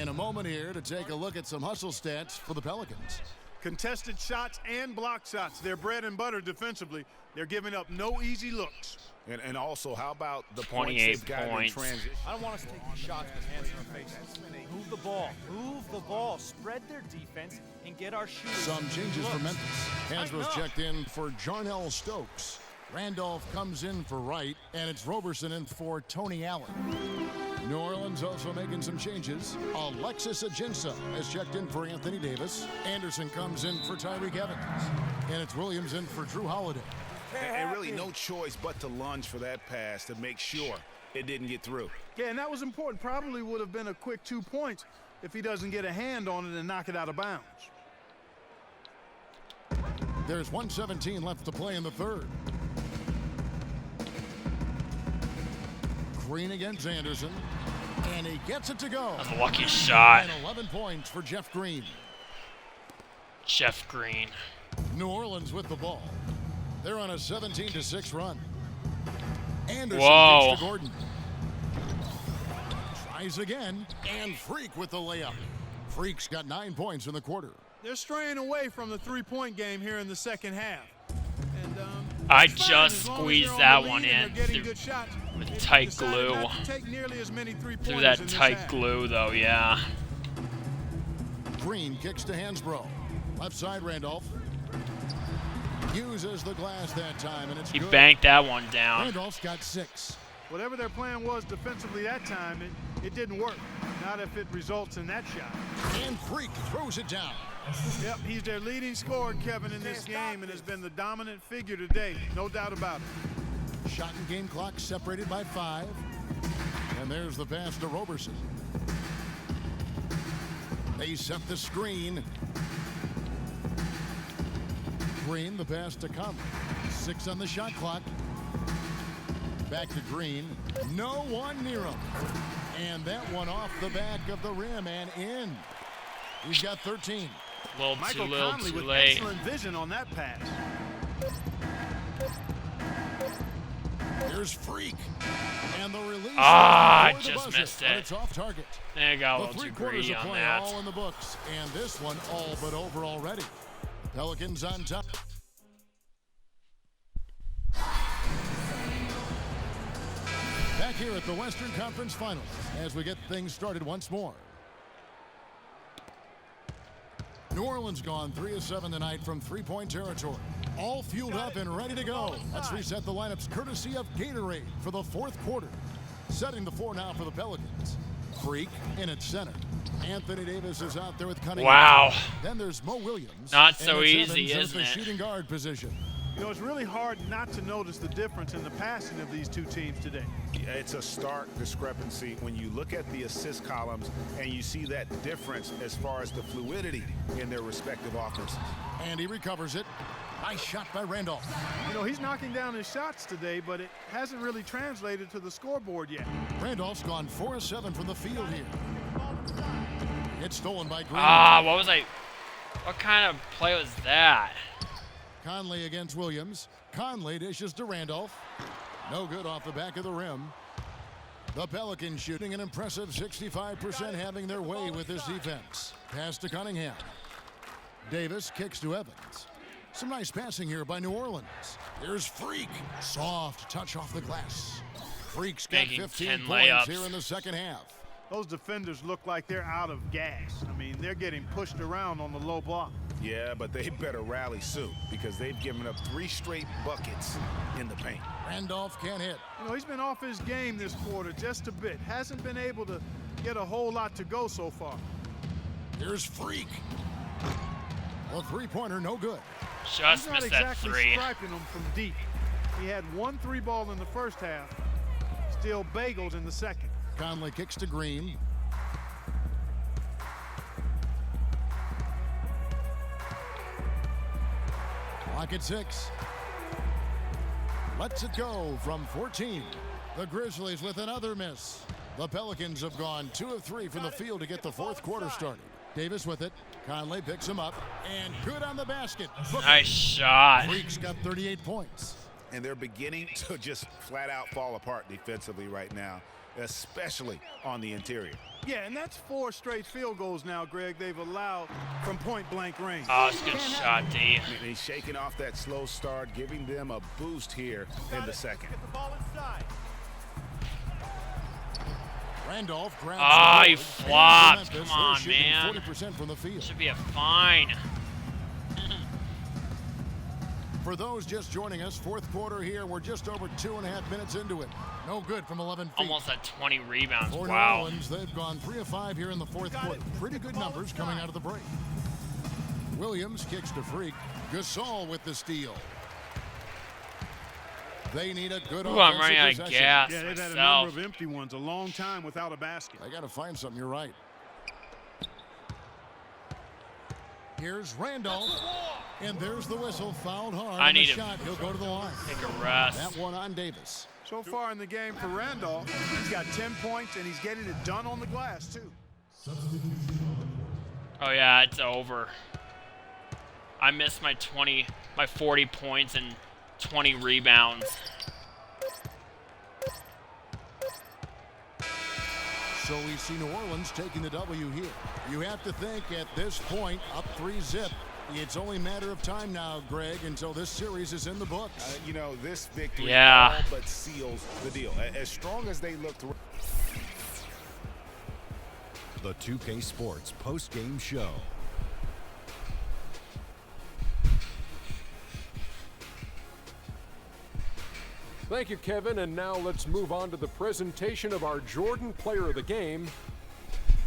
In a moment here to take a look at some hustle stats for the Pelicans. Contested shots and block shots. They're bread and butter defensively. They're giving up no easy looks. And also, how about the 28 points they've gotten in points. transition? I don't want us taking shots with hands in our faces. Move the ball. Move the ball. Spread their defense and get our shooters. Some changes for looks. Memphis. Hansbrough's Tighten up. checked in for Jarnell Stokes. Randolph comes in for Wright, and it's Roberson in for Tony Allen. New Orleans also making some changes. Alexis Ajinça has checked in for Anthony Davis. Anderson comes in for Tyreek Evans. And it's Williams in for Drew Holiday. And really no choice but to lunge for that pass to make sure it didn't get through. Yeah, and that was important. Probably would have been a quick 2 points if he doesn't get a hand on it and knock it out of bounds. There's 1:17 left to play in the third. Green against Anderson. And he gets it to go. That's a lucky shot. And 11 points for Jeff Green. Jeff Green. New Orleans with the ball. They're on a 17-6 run. Anderson Whoa. kicks to Gordon. Tries again, and Freak with the layup. Freak's got 9 points in the quarter. They're straying away from the three-point game here in the second half. And I it's fine just as long as squeezed they're that on the one lead and in they're getting through- good shots. with They tight decided glue. not to take nearly as many three-pointers Through in that this tight half. glue, though, yeah. Green kicks to Hansbrough. Left side, Randolph. Uses the glass that time, and it's He good. banked that one down. Randolph's got 6. Whatever their plan was defensively that time, it didn't work. Not if it results in that shot. And Freak throws it down. Yep, he's their leading scorer, Kevin, in this game, and has been the dominant figure today. No doubt about it. Shot and game clock separated by 5. And there's the pass to Roberson. They set the screen. Green, the pass to Conley. 6 on the shot clock. Back to Green. No one near him. And that one off the back of the rim and in. He's got 13. Little Michael little Conley too with late. excellent vision on that pass. Here's Freak. And the release. Ah, for the just buzzer, missed but it. It's off target. They got a The little too 3 quarters greedy of on play that. all in the books. And this one all but over already. Pelicans on top. Back here at the Western Conference Finals as we get things started once more. New Orleans gone 3 of 7 tonight from three-point territory. All fueled up and ready to go. Let's reset the lineups courtesy of Gatorade for the 4th quarter. Setting the floor now for the Pelicans. Freak in at center. Anthony Davis is out there with Cunningham. Wow. Then there's Mo Williams. Not so and it's easy, Evans at isn't the it? shooting guard position. You know, it's really hard not to notice the difference in the passing of these two teams today. It's a stark discrepancy when you look at the assist columns and you see that difference as far as the fluidity in their respective offenses. And he recovers it. Nice shot by Randolph. You know, he's knocking down his shots today, but it hasn't really translated to the scoreboard yet. Randolph's gone 4 of 7 from the field here. It's stolen by Green. Ah, what was I? What kind of play was that? Conley against Williams. Conley dishes to Randolph. No good off the back of the rim. The Pelicans shooting an impressive 65%, having their way with this defense. Pass to Cunningham. Davis kicks to Evans. Some nice passing here by New Orleans. Here's Freak. Soft touch off the glass. Freak's got Making 15 10 points layups. here in the second half. Those defenders look like they're out of gas. I mean, they're getting pushed around on the low block. Yeah, but they better rally soon because they've given up 3 straight buckets in the paint. Randolph can't hit. You know, he's been off his game this quarter just a bit. Hasn't been able to get a whole lot to go so far. Here's Freak. A three-pointer, no good. Just He's not missed that exactly 3. striping them from deep. He had 1 3-ball in the first half. Still bagels in the second. Conley kicks to Green. Clock at 6. Lets it go from 14. The Grizzlies with another miss. The Pelicans have gone 2 of 3 from the field to get the 4th quarter started. Davis with it. Conley picks him up. And good on the basket. Nice shot. Freak's got 38 points. And they're beginning to just flat out fall apart defensively right now, especially on the interior. Yeah, and that's 4 straight field goals now, Greg, they've allowed from point-blank range. Oh, it's a good shot, D. And he's shaking off that slow start, giving them a boost here in the second. Get the ball inside. Randolph grabs Ah, the he board. flopped. Memphis, Come on, they're shooting man. 40% from the field. Should be a fine. For those just joining us, 4th quarter here. We're just over 2.5 minutes into it. No good from 11 feet. Almost at 20 rebounds. For New Wow. Orleans, they've gone 3 of 5 here in the 4th quarter. Pretty good numbers coming out of the break. Williams kicks to Freak. Gasol with the steal. They need a good Ooh, I'm offensive running out of possession. gas Yeah, they've had a myself. number of empty ones, a long time without a basket. They got to find something. You're right. Here's Randolph. And there's the whistle. Fouled hard. I on the need him. shot. He'll go to the line. Take a rest. That one on Davis. So far in the game for Randolph, he's got 10 points, and he's getting it done on the glass, too. Oh yeah, it's over. I missed my 40 points and 20 rebounds. So we see New Orleans taking the W here. You have to think at this point, up 3-0. It's only a matter of time now, Greg, until this series is in the books. You know, this victory Yeah. all but seals the deal. As strong as they look to... The 2K Sports post-game show. Thank you, Kevin. And now let's move on to the presentation of our Jordan Player of the Game,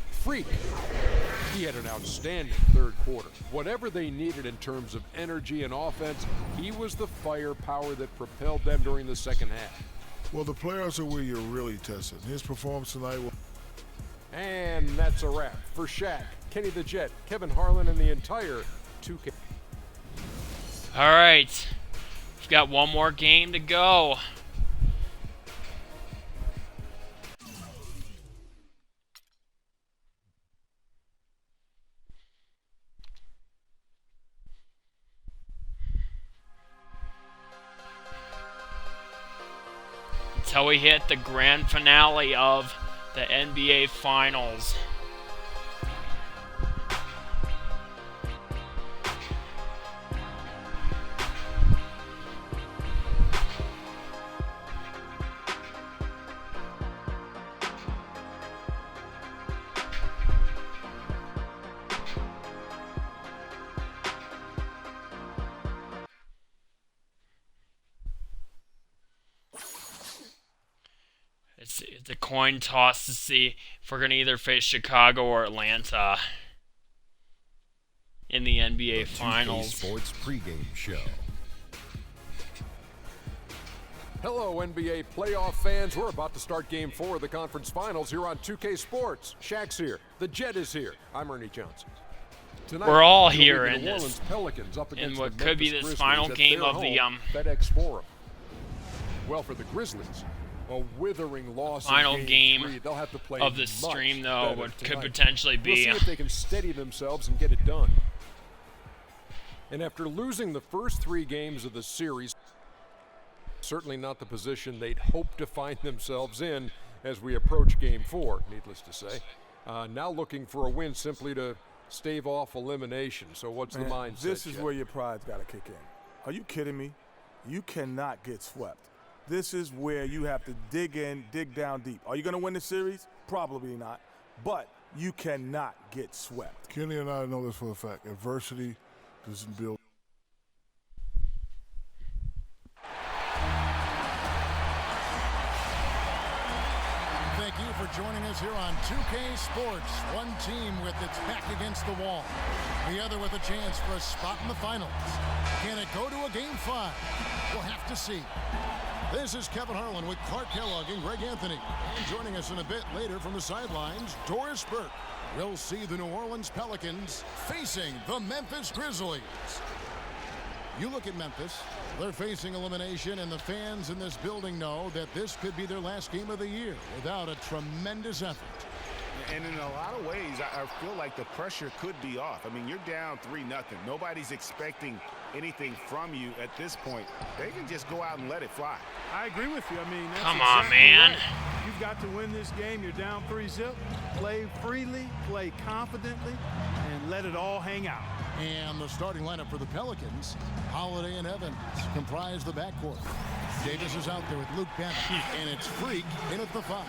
Freak. He had an outstanding third quarter. Whatever they needed in terms of energy and offense, he was the firepower that propelled them during the second half. Well, the players are where you're really tested. His performance tonight was... And that's a wrap for Shaq, Kenny the Jet, Kevin Harlan, and the entire 2K. All right. We've got one more game to go. Until we hit the grand finale of the NBA Finals. It's a coin toss to see if we're going to either face Chicago or Atlanta in the NBA Finals. 2K Sports pregame show. Hello, NBA playoff fans. We're about to start Game 4 of the conference finals here on 2K Sports. Shaq's here. The Jet is here. I'm Ernie Johnson. Tonight, We're all it'll be here the in New this, Orleans Pelicans up in against what the could be Memphis this Grizzlies final at game their of the home, FedEx Forum. Well, for the Grizzlies, a withering loss final in game 3. They'll have to play of the much stream, though, better what could tonight. potentially We'll see be. if they can steady themselves and get it done. And after losing the first 3 games of the series, certainly not the position they'd hope to find themselves in as we approach Game 4, needless to say. Now looking for a win simply to stave off elimination. So what's the mindset? This is Jet? where your pride's got to kick in. Are you kidding me? You cannot get swept. This is where you have to dig in, dig down deep. Are you going to win the series? Probably not. But you cannot get swept. Kenny and I know this for a fact. Adversity doesn't build. Thank you for joining us here on 2K Sports. One team with its back against the wall. The other with a chance for a spot in the finals. Can it go to a Game 5? We'll have to see. This is Kevin Harlan with Clark Kellogg and Greg Anthony. And joining us in a bit later from the sidelines, Doris Burke. We'll see the New Orleans Pelicans facing the Memphis Grizzlies. You look at Memphis, they're facing elimination, and the fans in this building know that this could be their last game of the year without a tremendous effort. And in a lot of ways, I feel like the pressure could be off. I mean, you're down 3-0. Nobody's expecting anything from you at this point. They can just go out and let it fly. I agree with you. I mean, that's Come on, exactly man. right. You've got to win this game. You're down 3-0. Play freely, play confidently, and let it all hang out. And the starting lineup for the Pelicans, Holiday and Evans comprise the backcourt. Davis is out there with Luke Bennett, and it's Freak in at the 5.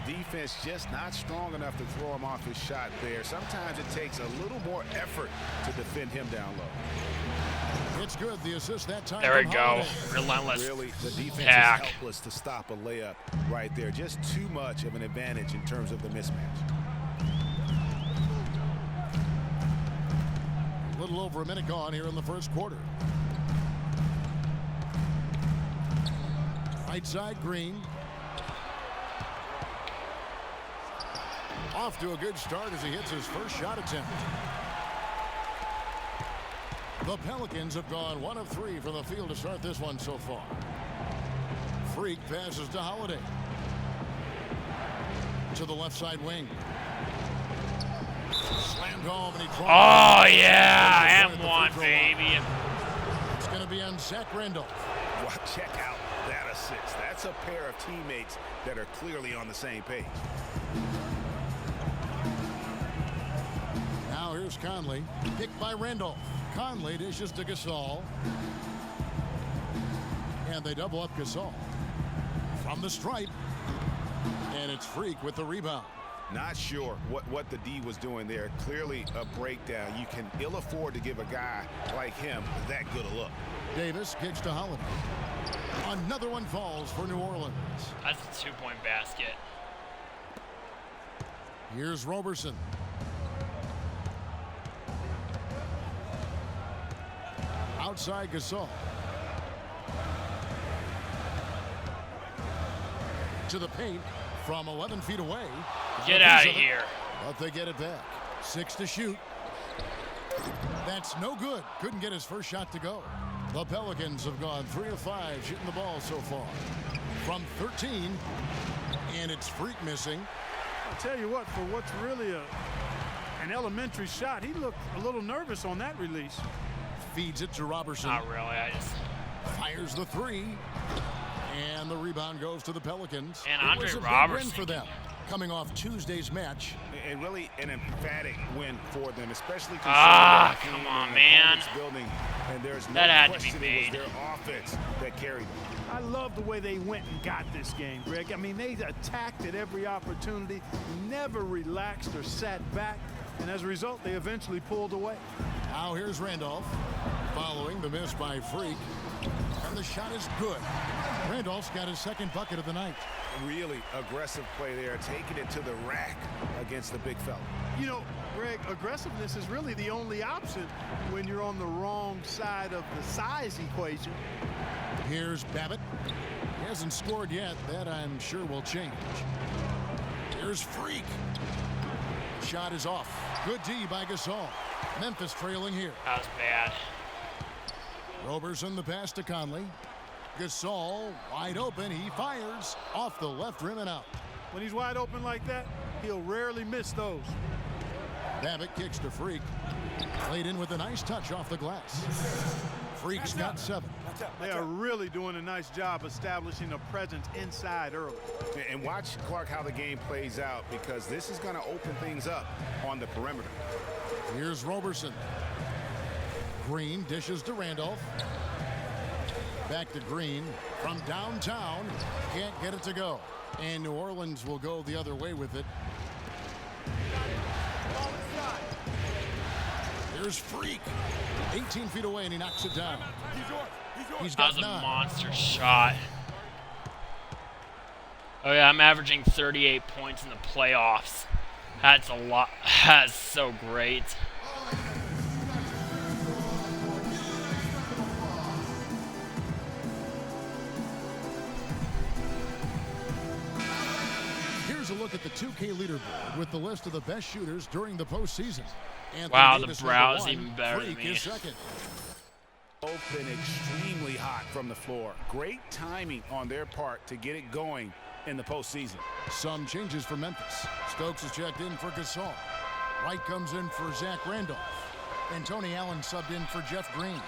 Defense just not strong enough to throw him off his shot there. Sometimes it takes a little more effort to defend him down low. It's good, the assist that time. There we from go. Holiday. Relentless Really, the defense attack. is helpless to stop a layup right there. Just too much of an advantage in terms of the mismatch. A little over a minute gone here in the first quarter. Right side, Green. Off to a good start as he hits his first shot attempt. The Pelicans have gone 1 of 3 from the field to start this one so far. Freak passes to Holiday. To the left side wing. Slammed home and he Oh, yeah. M1, baby. It's going to be on Zach Randolph. Well, check out that assist. That's a pair of teammates that are clearly on the same page. Here's Conley, picked by Randolph. Conley dishes to Gasol. And they double up Gasol. From the stripe. And it's Freak with the rebound. Not sure what the D was doing there. Clearly a breakdown. You can ill afford to give a guy like him that good a look. Davis kicks to Holiday. Another one falls for New Orleans. That's a 2-point basket. Here's Roberson. Outside Gasol. To the paint from 11 feet away. Get out of here. But they get it back. 6 to shoot. That's no good. Couldn't get his first shot to go. The Pelicans have gone 3 of 5 shooting the ball so far. From 13. And it's Freak missing. I'll tell you what, for what's really an elementary shot, he looked a little nervous on that release. Feeds it to Robertson. Not really. I just fires the 3. And the rebound goes to the Pelicans. And Andre Andre it was a Robertson big win for them, coming off Tuesday's match. And really an emphatic win for them, especially come on, man. Building, and there's no that had question to be it was made. their offense that carried them. I love the way they went and got this game, Greg. I mean, they attacked at every opportunity, never relaxed or sat back, and as a result, they eventually pulled away. Now here's Randolph, following the miss by Freak, and the shot is good. Randolph's got his second bucket of the night. Really aggressive play there, taking it to the rack against the big fella. You know, Greg, aggressiveness is really the only option when you're on the wrong side of the size equation. Here's Babbitt. He hasn't scored yet. That I'm sure will change. Here's Freak. Shot is off. Good D by Gasol. Memphis trailing here. That was bad. Roberson the pass to Conley. Gasol wide open. He fires off the left rim and out. When he's wide open like that, he'll rarely miss those. Babbitt kicks to Freak. Played in with a nice touch off the glass. Freak's got 7. They are really doing a nice job establishing a presence inside early. And watch, Clark, how the game plays out, because this is going to open things up on the perimeter. Here's Roberson. Green dishes to Randolph. Back to Green from downtown. Can't get it to go. And New Orleans will go the other way with it. Here's Freak. 18 feet away, and he knocks it down. He's got that was a 9. monster shot. Oh yeah, I'm averaging 38 points in the playoffs. That's a lot. That's so great. Here's a look at the 2K leaderboard with the list of the best shooters during the postseason. Anthony Wow, Davis, the brow's number 1. even better than Freak me. is second. Both been extremely hot from the floor. Great timing on their part to get it going in the postseason. Some changes for Memphis. Stokes is checked in for Gasol. White comes in for Zach Randolph. And Tony Allen subbed in for Jeff Green.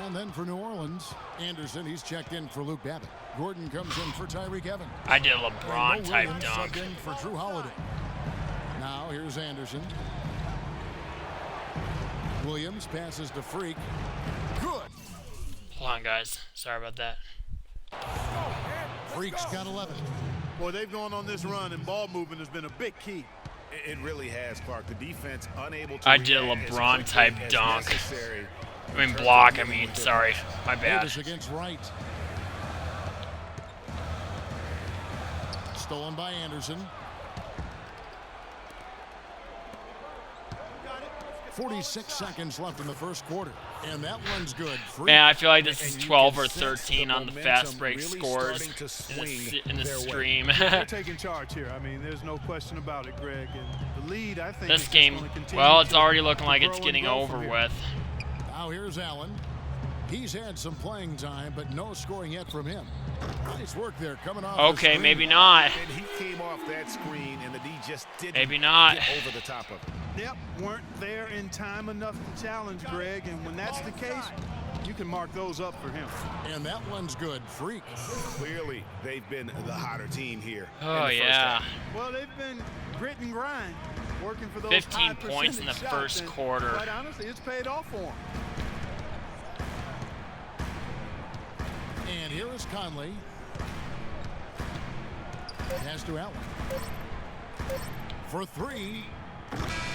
And then for New Orleans, Anderson, he's checked in for Luke Babbitt. Gordon comes in for Tyreek Evans. I did a LeBron type Williams dunk. subbed in for Drew Holiday. Now here's Anderson. Williams passes to Freak. Good. Hold on, guys. Sorry about that. Freak's got 11. Boy, they've gone on this run, and ball movement has been a big key. It really has, Clark. The defense unable to I did a react as LeBron quickly type as dunk. necessary. I mean block. I mean, sorry. My bad. Davis against Wright. Stolen by Anderson. 46 seconds left in the first quarter. And that one's good. Freak. Man, I feel like this is And you 12 can or sense 13 on the momentum fast break really scores starting to in swing the their way. stream. They're taking charge here. I mean, there's no question about it, Greg. And the lead, I think, This is game, going to continue well, it's to already looking like grow it's and getting grow over from here. with. Now here's Allen. He's had some playing time, but no scoring yet from him. Nice work there coming off the Okay, screen. maybe not. And he came off that screen, and the D just didn't Maybe not. get over the top of it. Yep, weren't there in time enough to challenge Greg, and when that's the case, you can mark those up for him. And that one's good. Freak. Clearly, they've been the hotter team here. in Oh, the first yeah. half. Well, they've been grit and grind. working for those 15 high points in the percentage first shots, and quarter. Quite honestly, it's paid off for him. And here is Conley. Pass to Allen. For three.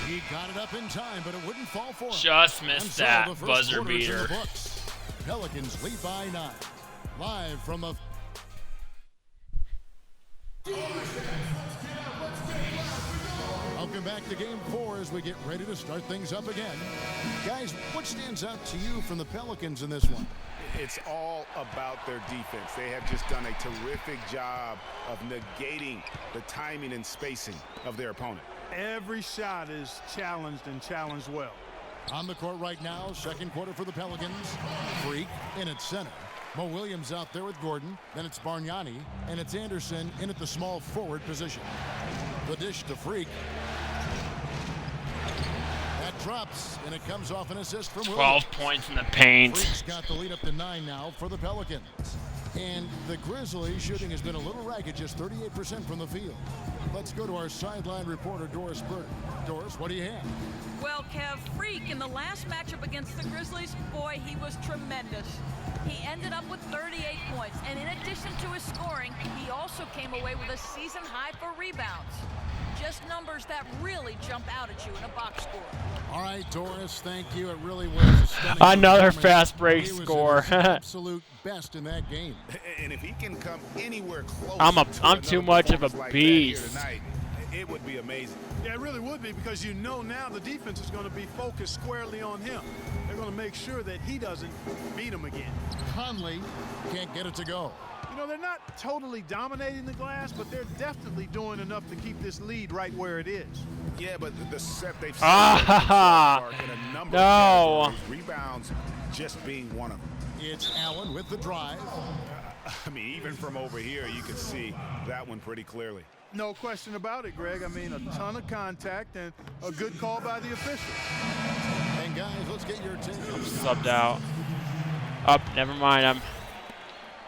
He got it up in time, but it wouldn't fall for him. Just missed And so that the first buzzer quarter is in the beater. books. Pelicans lead by 9. Live from a... Welcome back to Game 4 as we get ready to start things up again. Guys, what stands out to you from the Pelicans in this one? It's all about their defense. They have just done a terrific job of negating the timing and spacing of their opponent. Every shot is challenged and challenged well. On the court right now, second quarter for the Pelicans. Freak in at center. Mo Williams out there with Gordon. Then it's Bargnani, and it's Anderson in at the small forward position. The dish to Freak. That drops, and it comes off an assist from 12 Williams. points in the paint. Freak's got the lead up to 9 now for the Pelicans. And the Grizzlies shooting has been a little ragged, just 38% from the field. Let's go to our sideline reporter, Doris Burke. Doris, what do you have? Well, Kev, Freak in the last matchup against the Grizzlies, boy, he was tremendous. He ended up with 38 points, and in addition to his scoring, he also came away with a season high for rebounds. Just numbers that really jump out at you in a box score. All right, Doris, thank you. It really was a stunning Another performance. fast break He was score. at his absolute best in that game. And if he can come anywhere close I'm too much of a beast. Tonight, it would be amazing. Yeah, it really would be, because you know now the defense is going to be focused squarely on him. They're going to make sure that he doesn't beat him again. Conley can't get it to go. You know, they're not totally dominating the glass, but they're definitely doing enough to keep this lead right where it is. Yeah, but the set they've set Ah, in a number no. of categories, rebounds just being one of them. It's Allen with the drive. I mean, even from over here, you can see that one pretty clearly. No question about it, Greg. I mean, a ton of contact and a good call by the official. And guys, let's get your take. Subbed out. Up, never mind.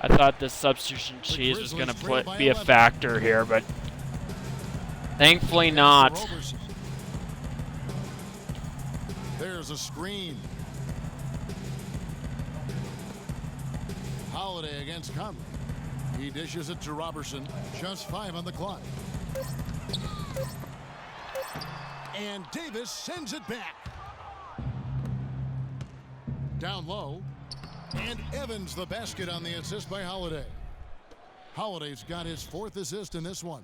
I thought the substitution cheese was going to be a factor here, but thankfully not. There's a screen. Holiday against Conley. He dishes it to Robertson. Just 5 on the clock. And Davis sends it back. Down low. And Evans the basket on the assist by Holiday. Holiday's got his 4th assist in this one.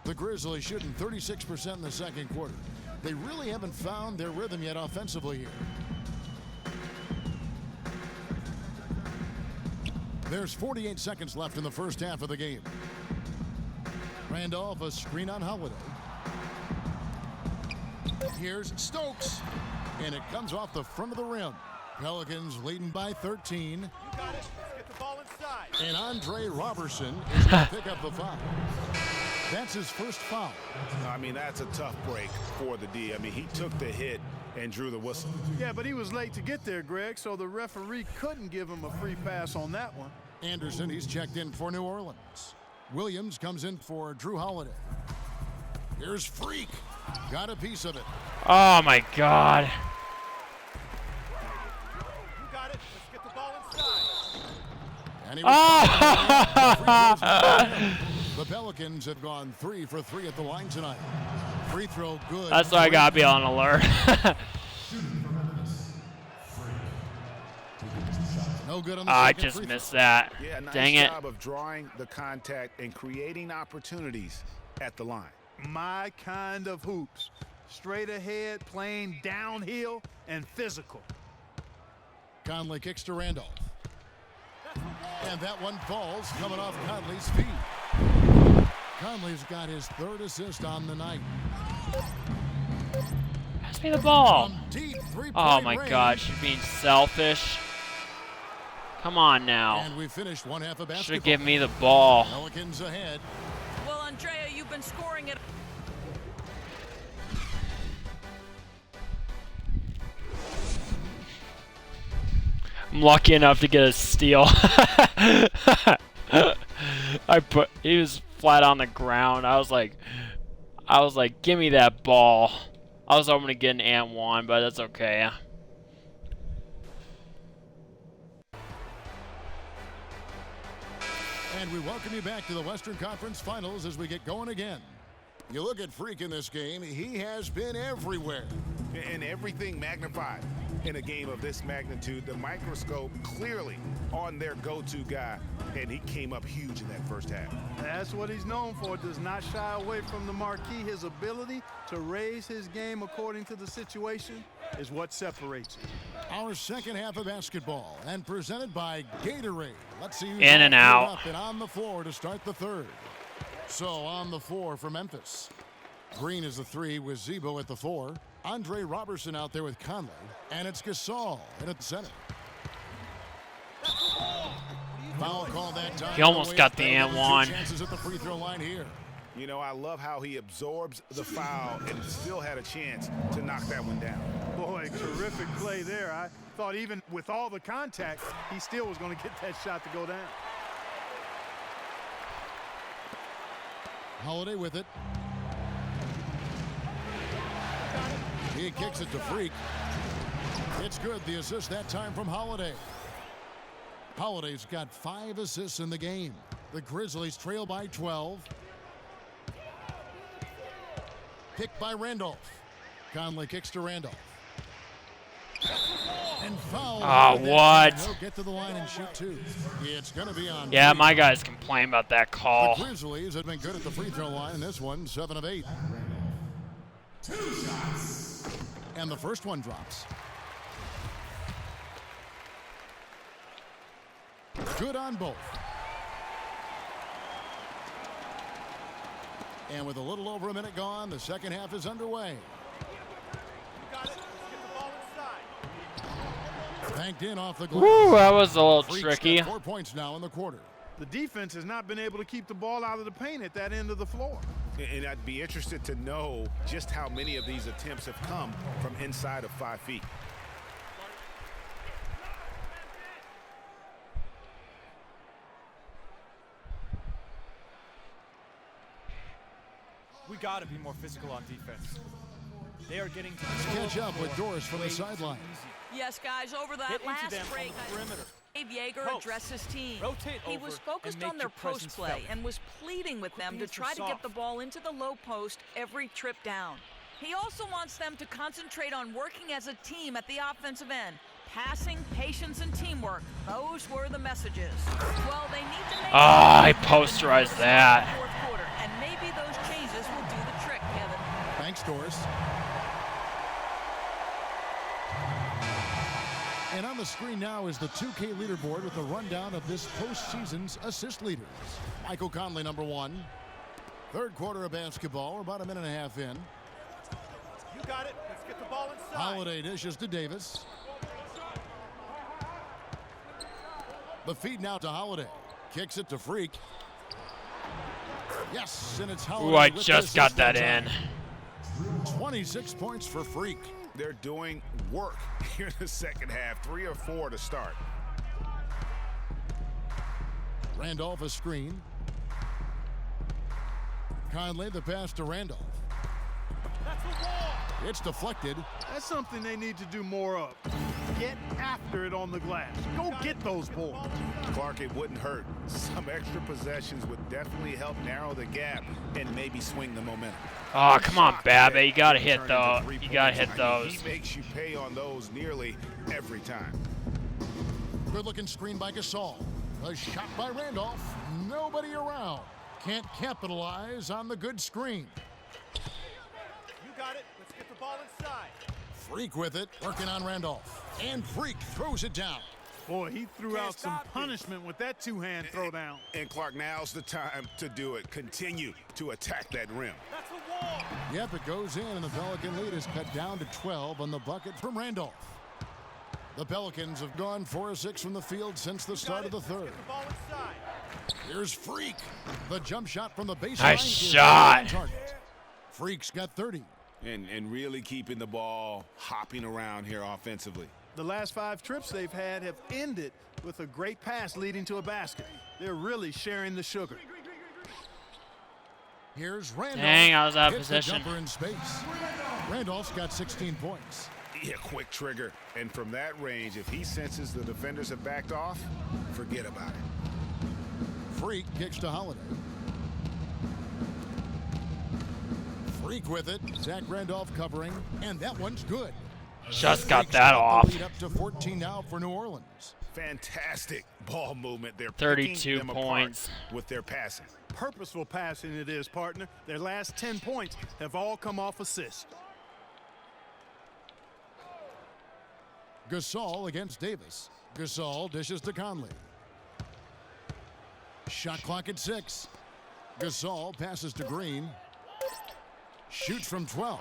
The Grizzlies shooting 36% in the second quarter. They really haven't found their rhythm yet offensively here. There's 48 seconds left in the first half of the game. Randolph, a screen on Holiday. Here's Stokes. And it comes off the front of the rim. Pelicans leading by 13. You got it. Let's get the ball inside. And Andre Robertson is going to pick up the foul. That's his first foul. I mean, that's a tough break for the D. I mean, he took the hit and drew the whistle. Yeah, but he was late to get there, Greg, so the referee couldn't give him a free pass on that one. Anderson, he's checked in for New Orleans. Williams comes in for Drew Holiday. Here's Freak. Got a piece of it. Oh my God. You got it. Let's get the ball inside. And he Oh! The Pelicans have gone 3 for 3 at the line tonight. Free throw good. That's why I gotta be on alert. No good on the I second just free missed throw. that. Yeah, nice Dang it. job of drawing the contact and creating opportunities at the line. My kind of hoops. Straight ahead, playing downhill, and physical. Conley kicks to Randolph. And that one falls coming off Conley's feet. Conley's got his 3rd assist on the night. Pass me the ball. From deep three-point Oh my range. God, she's being selfish. Come on now. And we finished one half of basketball. Should give me the ball. Pelicans ahead. Well, Andrea, you've been scoring it. I'm lucky enough to get a steal. He was flat on the ground. I was like, I was like, give me that ball. I was hoping to get an and one, but that's okay. And we welcome you back to the Western Conference Finals as we get going again. You look at Freak in this game, he has been everywhere. And everything magnified in a game of this magnitude. The microscope clearly on their go-to guy, and he came up huge in that first half. That's what he's known for. Does not shy away from the marquee. His ability to raise his game according to the situation is what separates him. Our second half of basketball, and presented by Gatorade. Let's see who's in and out. up and on the floor to start the third. So on the floor for Memphis. Green is the 3 with Zebo at the 4. Andre Robertson out there with Conley. And it's Gasol in at the center. Foul call that time. He almost got the and one. Chances at the free throw line here. You know, I love how he absorbs the foul and still had a chance to knock that one down. Boy, terrific play there. I thought even with all the contact, he still was going to get that shot to go down. Holiday with it. He kicks it to Freak. It's good. The assist that time from Holiday. Holiday's got 5 assists in the game. The Grizzlies trail by 12. Picked by Randolph. Conley kicks to Randolph. And foul. Oh, what? He'll get to the line and shoot 2. It's going to be on. Yeah, Freak. my guys complain about that call. The Grizzlies have been good at the free throw line in this one, 7 of 8. 2 shots. And the first one drops. Good on both. And with a little over a minute gone, the second half is underway. Banked in off the glass. Woo, that was a little Freak's tricky. got 4 points now in the quarter. The defense has not been able to keep the ball out of the paint at that end of the floor. And I'd be interested to know just how many of these attempts have come from inside of 5 feet. We got to be more physical on defense. They are getting to Catch up with Doris from the sideline. Yes, guys, over that Get into last them break, on the perimeter. Dave Yeager Post. addressed his team. Rotate he over was and focused make on their your post presence play felt. and was pleading with them to hands are try to get soft. the ball into the low post every trip down. He also wants them to concentrate on working as a team at the offensive end. Passing, patience, and teamwork. Those were the messages. Well, they need to make I posterized that. fourth quarter, and maybe those changes will do the trick, Kevin. Thanks, Doris. And on the screen now is the 2K leaderboard with a rundown of this postseason's assist leaders. Michael Conley, number 1. Third quarter of basketball. We're about a minute and a half in. You got it. Let's get the ball inside. Holiday dishes to Davis. The feed now to Holiday. Kicks it to Freak. Yes, and it's Holiday. Ooh, I with just the got assist that time. in. 26 points for Freak. They're doing work here in the second half. 3 or 4 to start. Randolph a screen. Conley the pass to Randolph. That's a wall. It's deflected. That's something they need to do more of. Get after it on the glass. Go get those balls. Clark, it wouldn't hurt. Some extra possessions would definitely help narrow the gap and maybe swing the momentum. Oh, come on, Babbitt. You gotta hit Turn those. into 3 You gotta points. hit I mean, those. he makes you pay on those nearly every time. Good looking screen by Gasol. A shot by Randolph. Nobody around. Can't capitalize on the good screen. You got it. Let's get the ball inside. Freak with it. Working on Randolph. And Freak throws it down. Boy, he threw out some punishment with that two-hand throw down. And Clark, now's the time to do it. Continue to attack that rim. That's a wall. Yep, it goes in, and the Pelican lead is cut down to 12 on the bucket from Randolph. The Pelicans have gone 4 of 6 from the field since the start of the third. Get the ball inside. Here's Freak. The jump shot from the baseline. Nice is shot. on target. Freak's got 30. And really keeping the ball hopping around here offensively. The last 5 trips they've had have ended with a great pass leading to a basket. They're really sharing the sugar. Here's Randolph. Dang, I was out of Hits the position. jumper in space. Randolph's got 16 points. Yeah, quick trigger. And from that range, if he senses the defenders have backed off, forget about it. Freak kicks to Holiday. Freak with it. Zach Randolph covering, and that one's good. Just got Freak's that got the off. lead up to 14 now for New Orleans. Fantastic ball movement. They're 32 picking them apart points. with their passing. Purposeful passing it is, partner. Their last 10 points have all come off assists. Gasol against Davis. Gasol dishes to Conley. Shot clock at 6. Gasol passes to Green. Shoots from 12.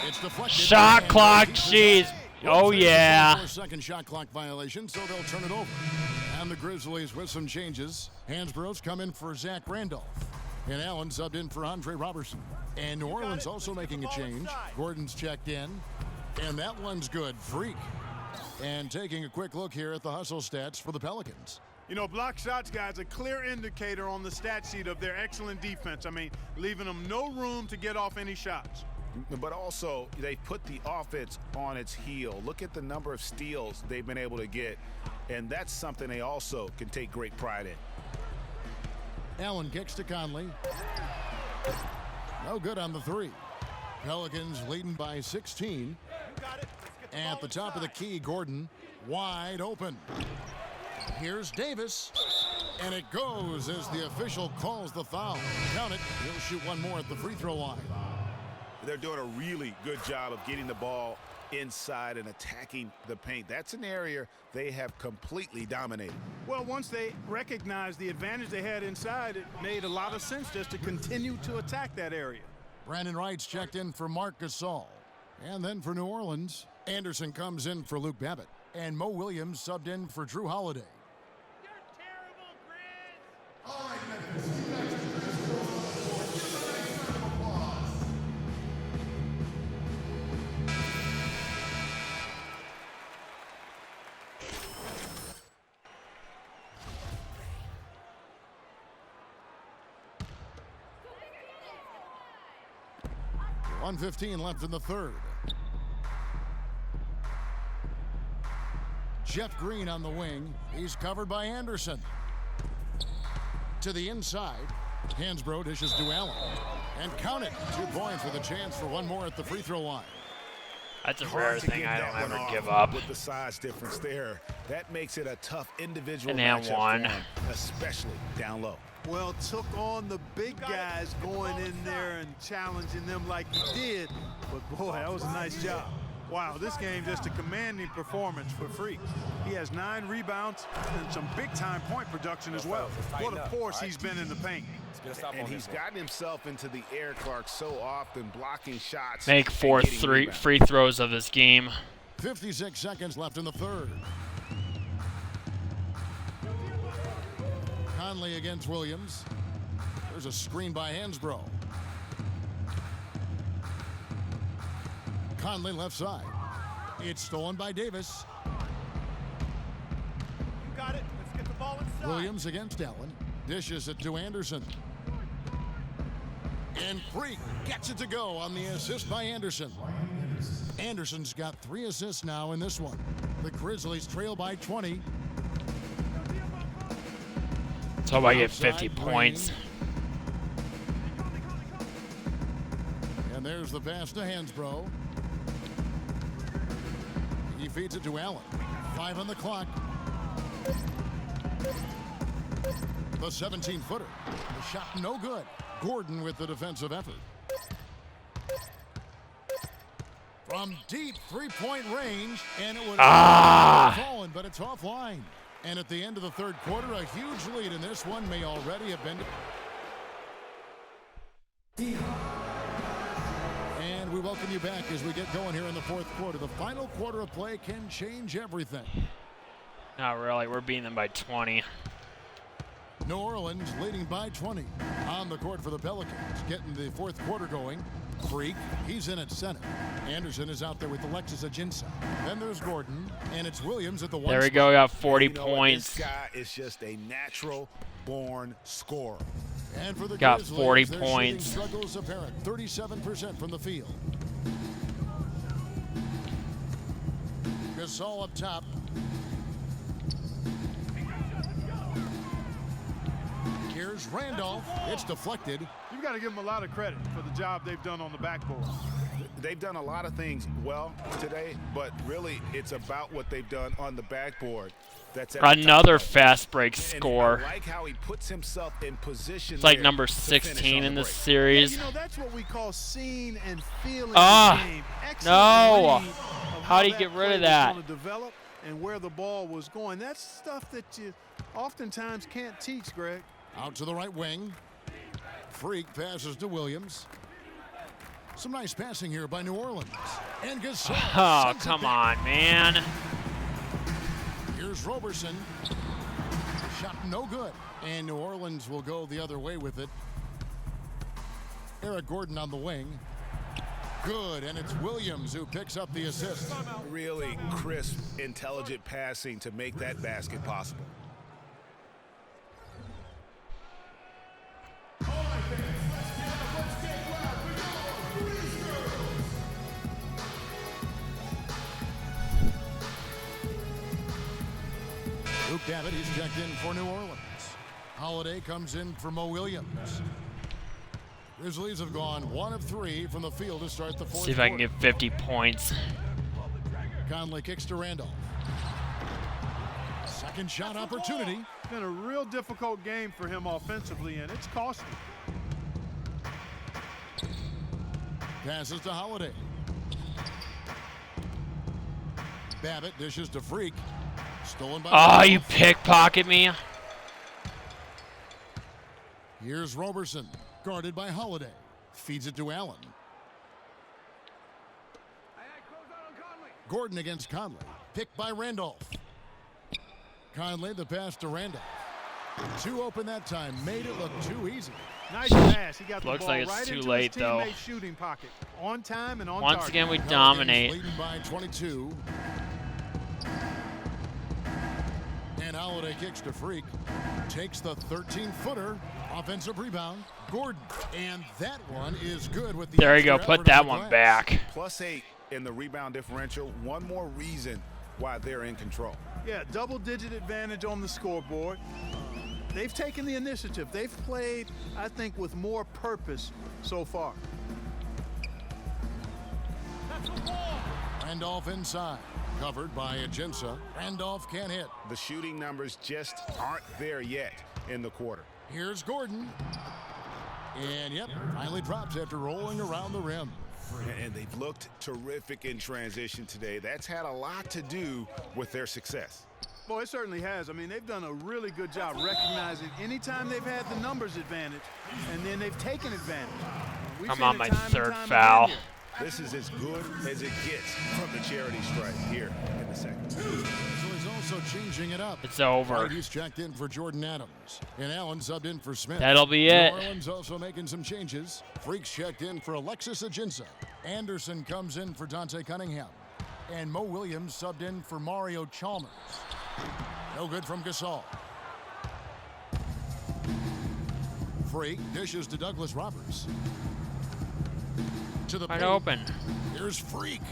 It's deflected. Shot clock, jeez. Oh, yeah. 4-second shot clock violation, so they'll turn it over. And the Grizzlies with some changes. Hansbrough's come in for Zach Randolph. And Allen subbed in for Andre Robertson. And New Orleans also making a change. Gordon's checked in. And that one's good. Freak. And taking a quick look here at the hustle stats for the Pelicans. You know, block shots, guys, a clear indicator on the stat sheet of their excellent defense. I mean, leaving them no room to get off any shots. But also, they put the offense on its heel. Look at the number of steals they've been able to get, and that's something they also can take great pride in. Allen kicks to Conley. No good on the 3. Pelicans leading by 16. At the top of the key, Gordon wide open. Here's Davis, and it goes as the official calls the foul. Count it. He'll shoot one more at the free throw line. They're doing a really good job of getting the ball inside and attacking the paint. That's an area they have completely dominated. Well, once they recognized the advantage they had inside, it made a lot of sense just to continue to attack that area. Brandon Wright's checked in for Marc Gasol. And then for New Orleans, Anderson comes in for Luke Babbitt. And Mo Williams subbed in for Drew Holiday. You're terrible, Grizz. All right, Memphis, you guys are Grizz for a nice round of applause. .115 left in the third. Jeff Green on the wing. He's covered by Anderson. To the inside. Hansbrough dishes to Allen. And count it. 2 points with a chance for one more at the free throw line. That's a Hard rare to thing get I that don't one ever off give up. with the size difference there. That makes it a tough individual And then matchup one. for him, especially down low. Well, took on the big guys going in there and challenging them like he did. But, boy, that was a nice job. Wow, this game just a commanding performance for Freak. He has 9 rebounds and some big-time point production as well. What a force he's been in the paint. And he's gotten himself into the air, Clark, so often blocking shots. Make and 4 getting rebounds. free throws of this game. 56 seconds left in the third. Conley against Williams. There's a screen by Hansbrough. Conley left side. It's stolen by Davis. You got it. Let's get the ball inside. Williams against Allen. Dishes it to Anderson. And Freak gets it to go on the assist by Anderson. Anderson's got 3 assists now in this one. The Grizzlies trail by 20. So I get Outside 50 Green. points. And there's the pass to Hansbrough. He feeds it to Allen. 5 on the clock. The 17-footer. The shot no good. Gordon with the defensive effort. From deep three-point range, and it would have fallen, but it's offline. And at the end of the third quarter, a huge lead in this one may already have been. And we welcome you back as we get going here in the fourth quarter. The final quarter of play can change everything. Not really. We're beating them by 20. New Orleans leading by 20 on the court for the Pelicans. Getting the fourth quarter going. Freak, he's in at center. Anderson is out there with Alexis Ajinça. Then there's Gordon, and it's Williams at the one. There we go. We got 40 You know what? points. This guy is just a natural born scorer. And for the Got Grizzlies, 40 their points. shooting struggles apparent. 37% from the field. Gasol up top. Here's Randolph. It's deflected. You've got to give them a lot of credit for the job they've done on the backboard. They've done a lot of things well today, but really it's about what they've done on the backboard. That's at the Another top. fast break And score. I like how he puts himself in position. It's like there number to finish 16 on in the this break. series. You know, that's what we call seeing and feeling Ah, the game. Excellent no. read of How do you that get rid play of was that? gonna develop and where the ball was going. That's stuff that you oftentimes can't teach, Greg. Out to the right wing. Freak passes to Williams. Some nice passing here by New Orleans. And Gasol. Oh, sends it come back. on, man. Here's Roberson. Shot no good. And New Orleans will go the other way with it. Eric Gordon on the wing. Good, and it's Williams who picks up the assist. Really crisp, intelligent passing to make that basket possible. Luke Davitt, he's checked in for New Orleans. Holiday comes in for Mo Williams. Grizzlies have gone 1 of 3 from the field to start the fourth See if I can quarter. get 50 points. Conley kicks to Randolph. Second shot opportunity. It's been a real difficult game for him offensively, and it's costing. Passes to Holiday. Babbitt dishes to Freak. Stolen by Oh, Randolph. you pickpocket me. Here's Roberson, guarded by Holiday. Feeds it to Allen. Gordon against Conley. Picked by Randolph. Conley, the pass to Randolph. Two open that time. Made it look too easy. Nice pass. He got the Looks ball like it's right too into late, his though. teammate's shooting pocket. On time and on Once target. again, we Pelicans dominate. leading by 22. And Holiday kicks to Freak. Takes the 13-footer. Offensive rebound. Gordon. And that one is good with the There you go. extra Put effort that on the one glass. back. +8 in the rebound differential. One more reason why they're in control. Yeah, double-digit advantage on the scoreboard. They've taken the initiative. They've played, I think, with more purpose so far. Randolph inside. Covered by Ajinça. Randolph can't hit. The shooting numbers just aren't there yet in the quarter. Here's Gordon. And yep, finally drops after rolling around the rim. And they've looked terrific in transition today. That's had a lot to do with their success. Boy, it certainly has. I mean, they've done a really good job recognizing anytime they've had the numbers advantage, and then they've taken advantage. We've I'm seen on it my time and third time foul. again here. This is as good as it gets from the charity stripe here in the second. So he's also changing it up. It's over. He's checked in for Jordan Adams. And Allen subbed in for Smith. That'll be New it. Orleans also making some changes. Freaks checked in for Alexis Ajinça. Anderson comes in for Dante Cunningham. And Mo Williams subbed in for Mario Chalmers. No good from Gasol. Freak dishes to Douglas Roberts. To the Wide paint. open. Here's Freak.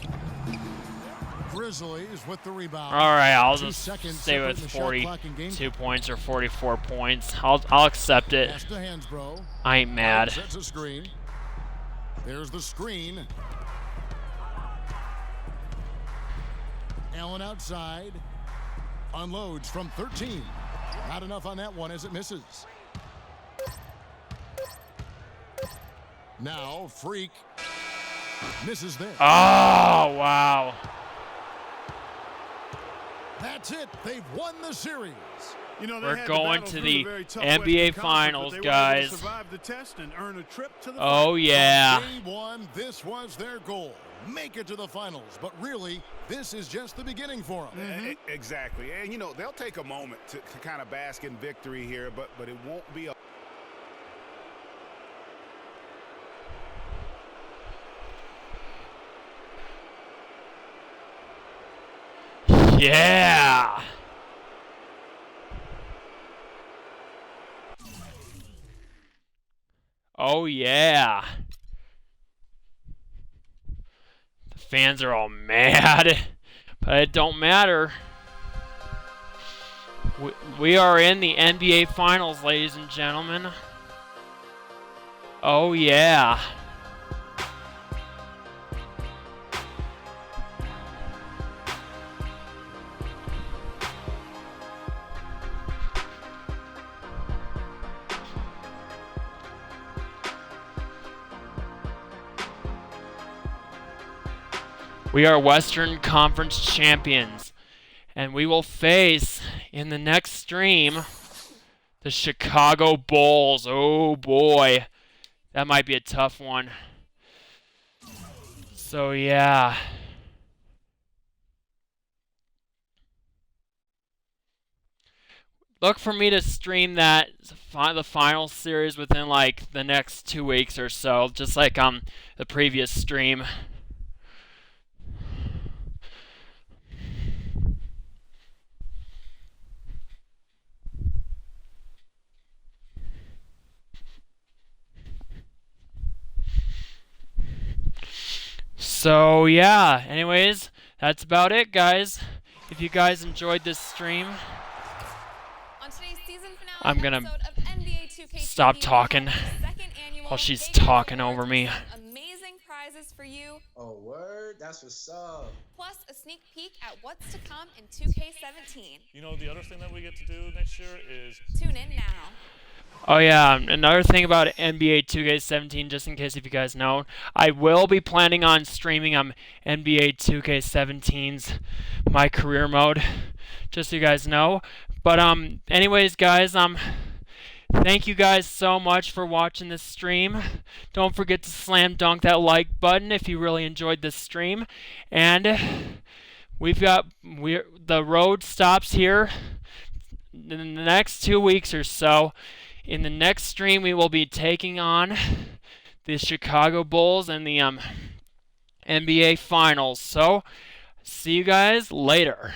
Grizzlies with the rebound. All right, I'll 2 just seconds stay with separating the shot clock and game 42 points or 44 points. I'll accept it. Pass to Hansbrough. I ain't mad. Sets a screen. There's the screen. Allen outside. Unloads from 13. Not enough on that one as it misses. Now Freak misses there. Oh, wow. That's it. They've won the series. You know, they We're had going battle to through the very tough NBA Western Conference, Finals, but they were able to guys. survive the test and earn a trip to the Oh, finals. yeah. Game one, this was their goal. Make it to the finals. But really, this is just the beginning for them. Exactly. And, you know, they'll take a moment to kind of bask in victory here, but it won't be a Yeah. Oh, yeah. The fans are all mad, but it don't matter. We are in the NBA Finals, ladies and gentlemen. Oh, yeah. We are Western Conference champions, and we will face, in the next stream, the Chicago Bulls. Oh boy, that might be a tough one. So yeah. Look for me to stream the final series within like the next 2 weeks or so, just like the previous stream. So yeah, anyways, that's about it, guys. If you guys enjoyed this stream, On today's season finale I'm gonna episode of NBA 2K stop talking second annual while she's Game talking Awards over me. with some amazing prizes for you, Oh, word? That's what's up. plus a sneak peek at what's to come in 2K17. You know, the other thing that we get to do next year is Tune in now. Oh yeah, another thing about NBA 2K17, just in case if you guys know, I will be planning on streaming NBA 2K17's My Career Mode, just so you guys know. But anyways, guys, thank you guys so much for watching this stream. Don't forget to slam dunk that like button if you really enjoyed this stream. And the road stops here in the next 2 weeks or so. In the next stream, we will be taking on the Chicago Bulls in the NBA Finals. So, see you guys later.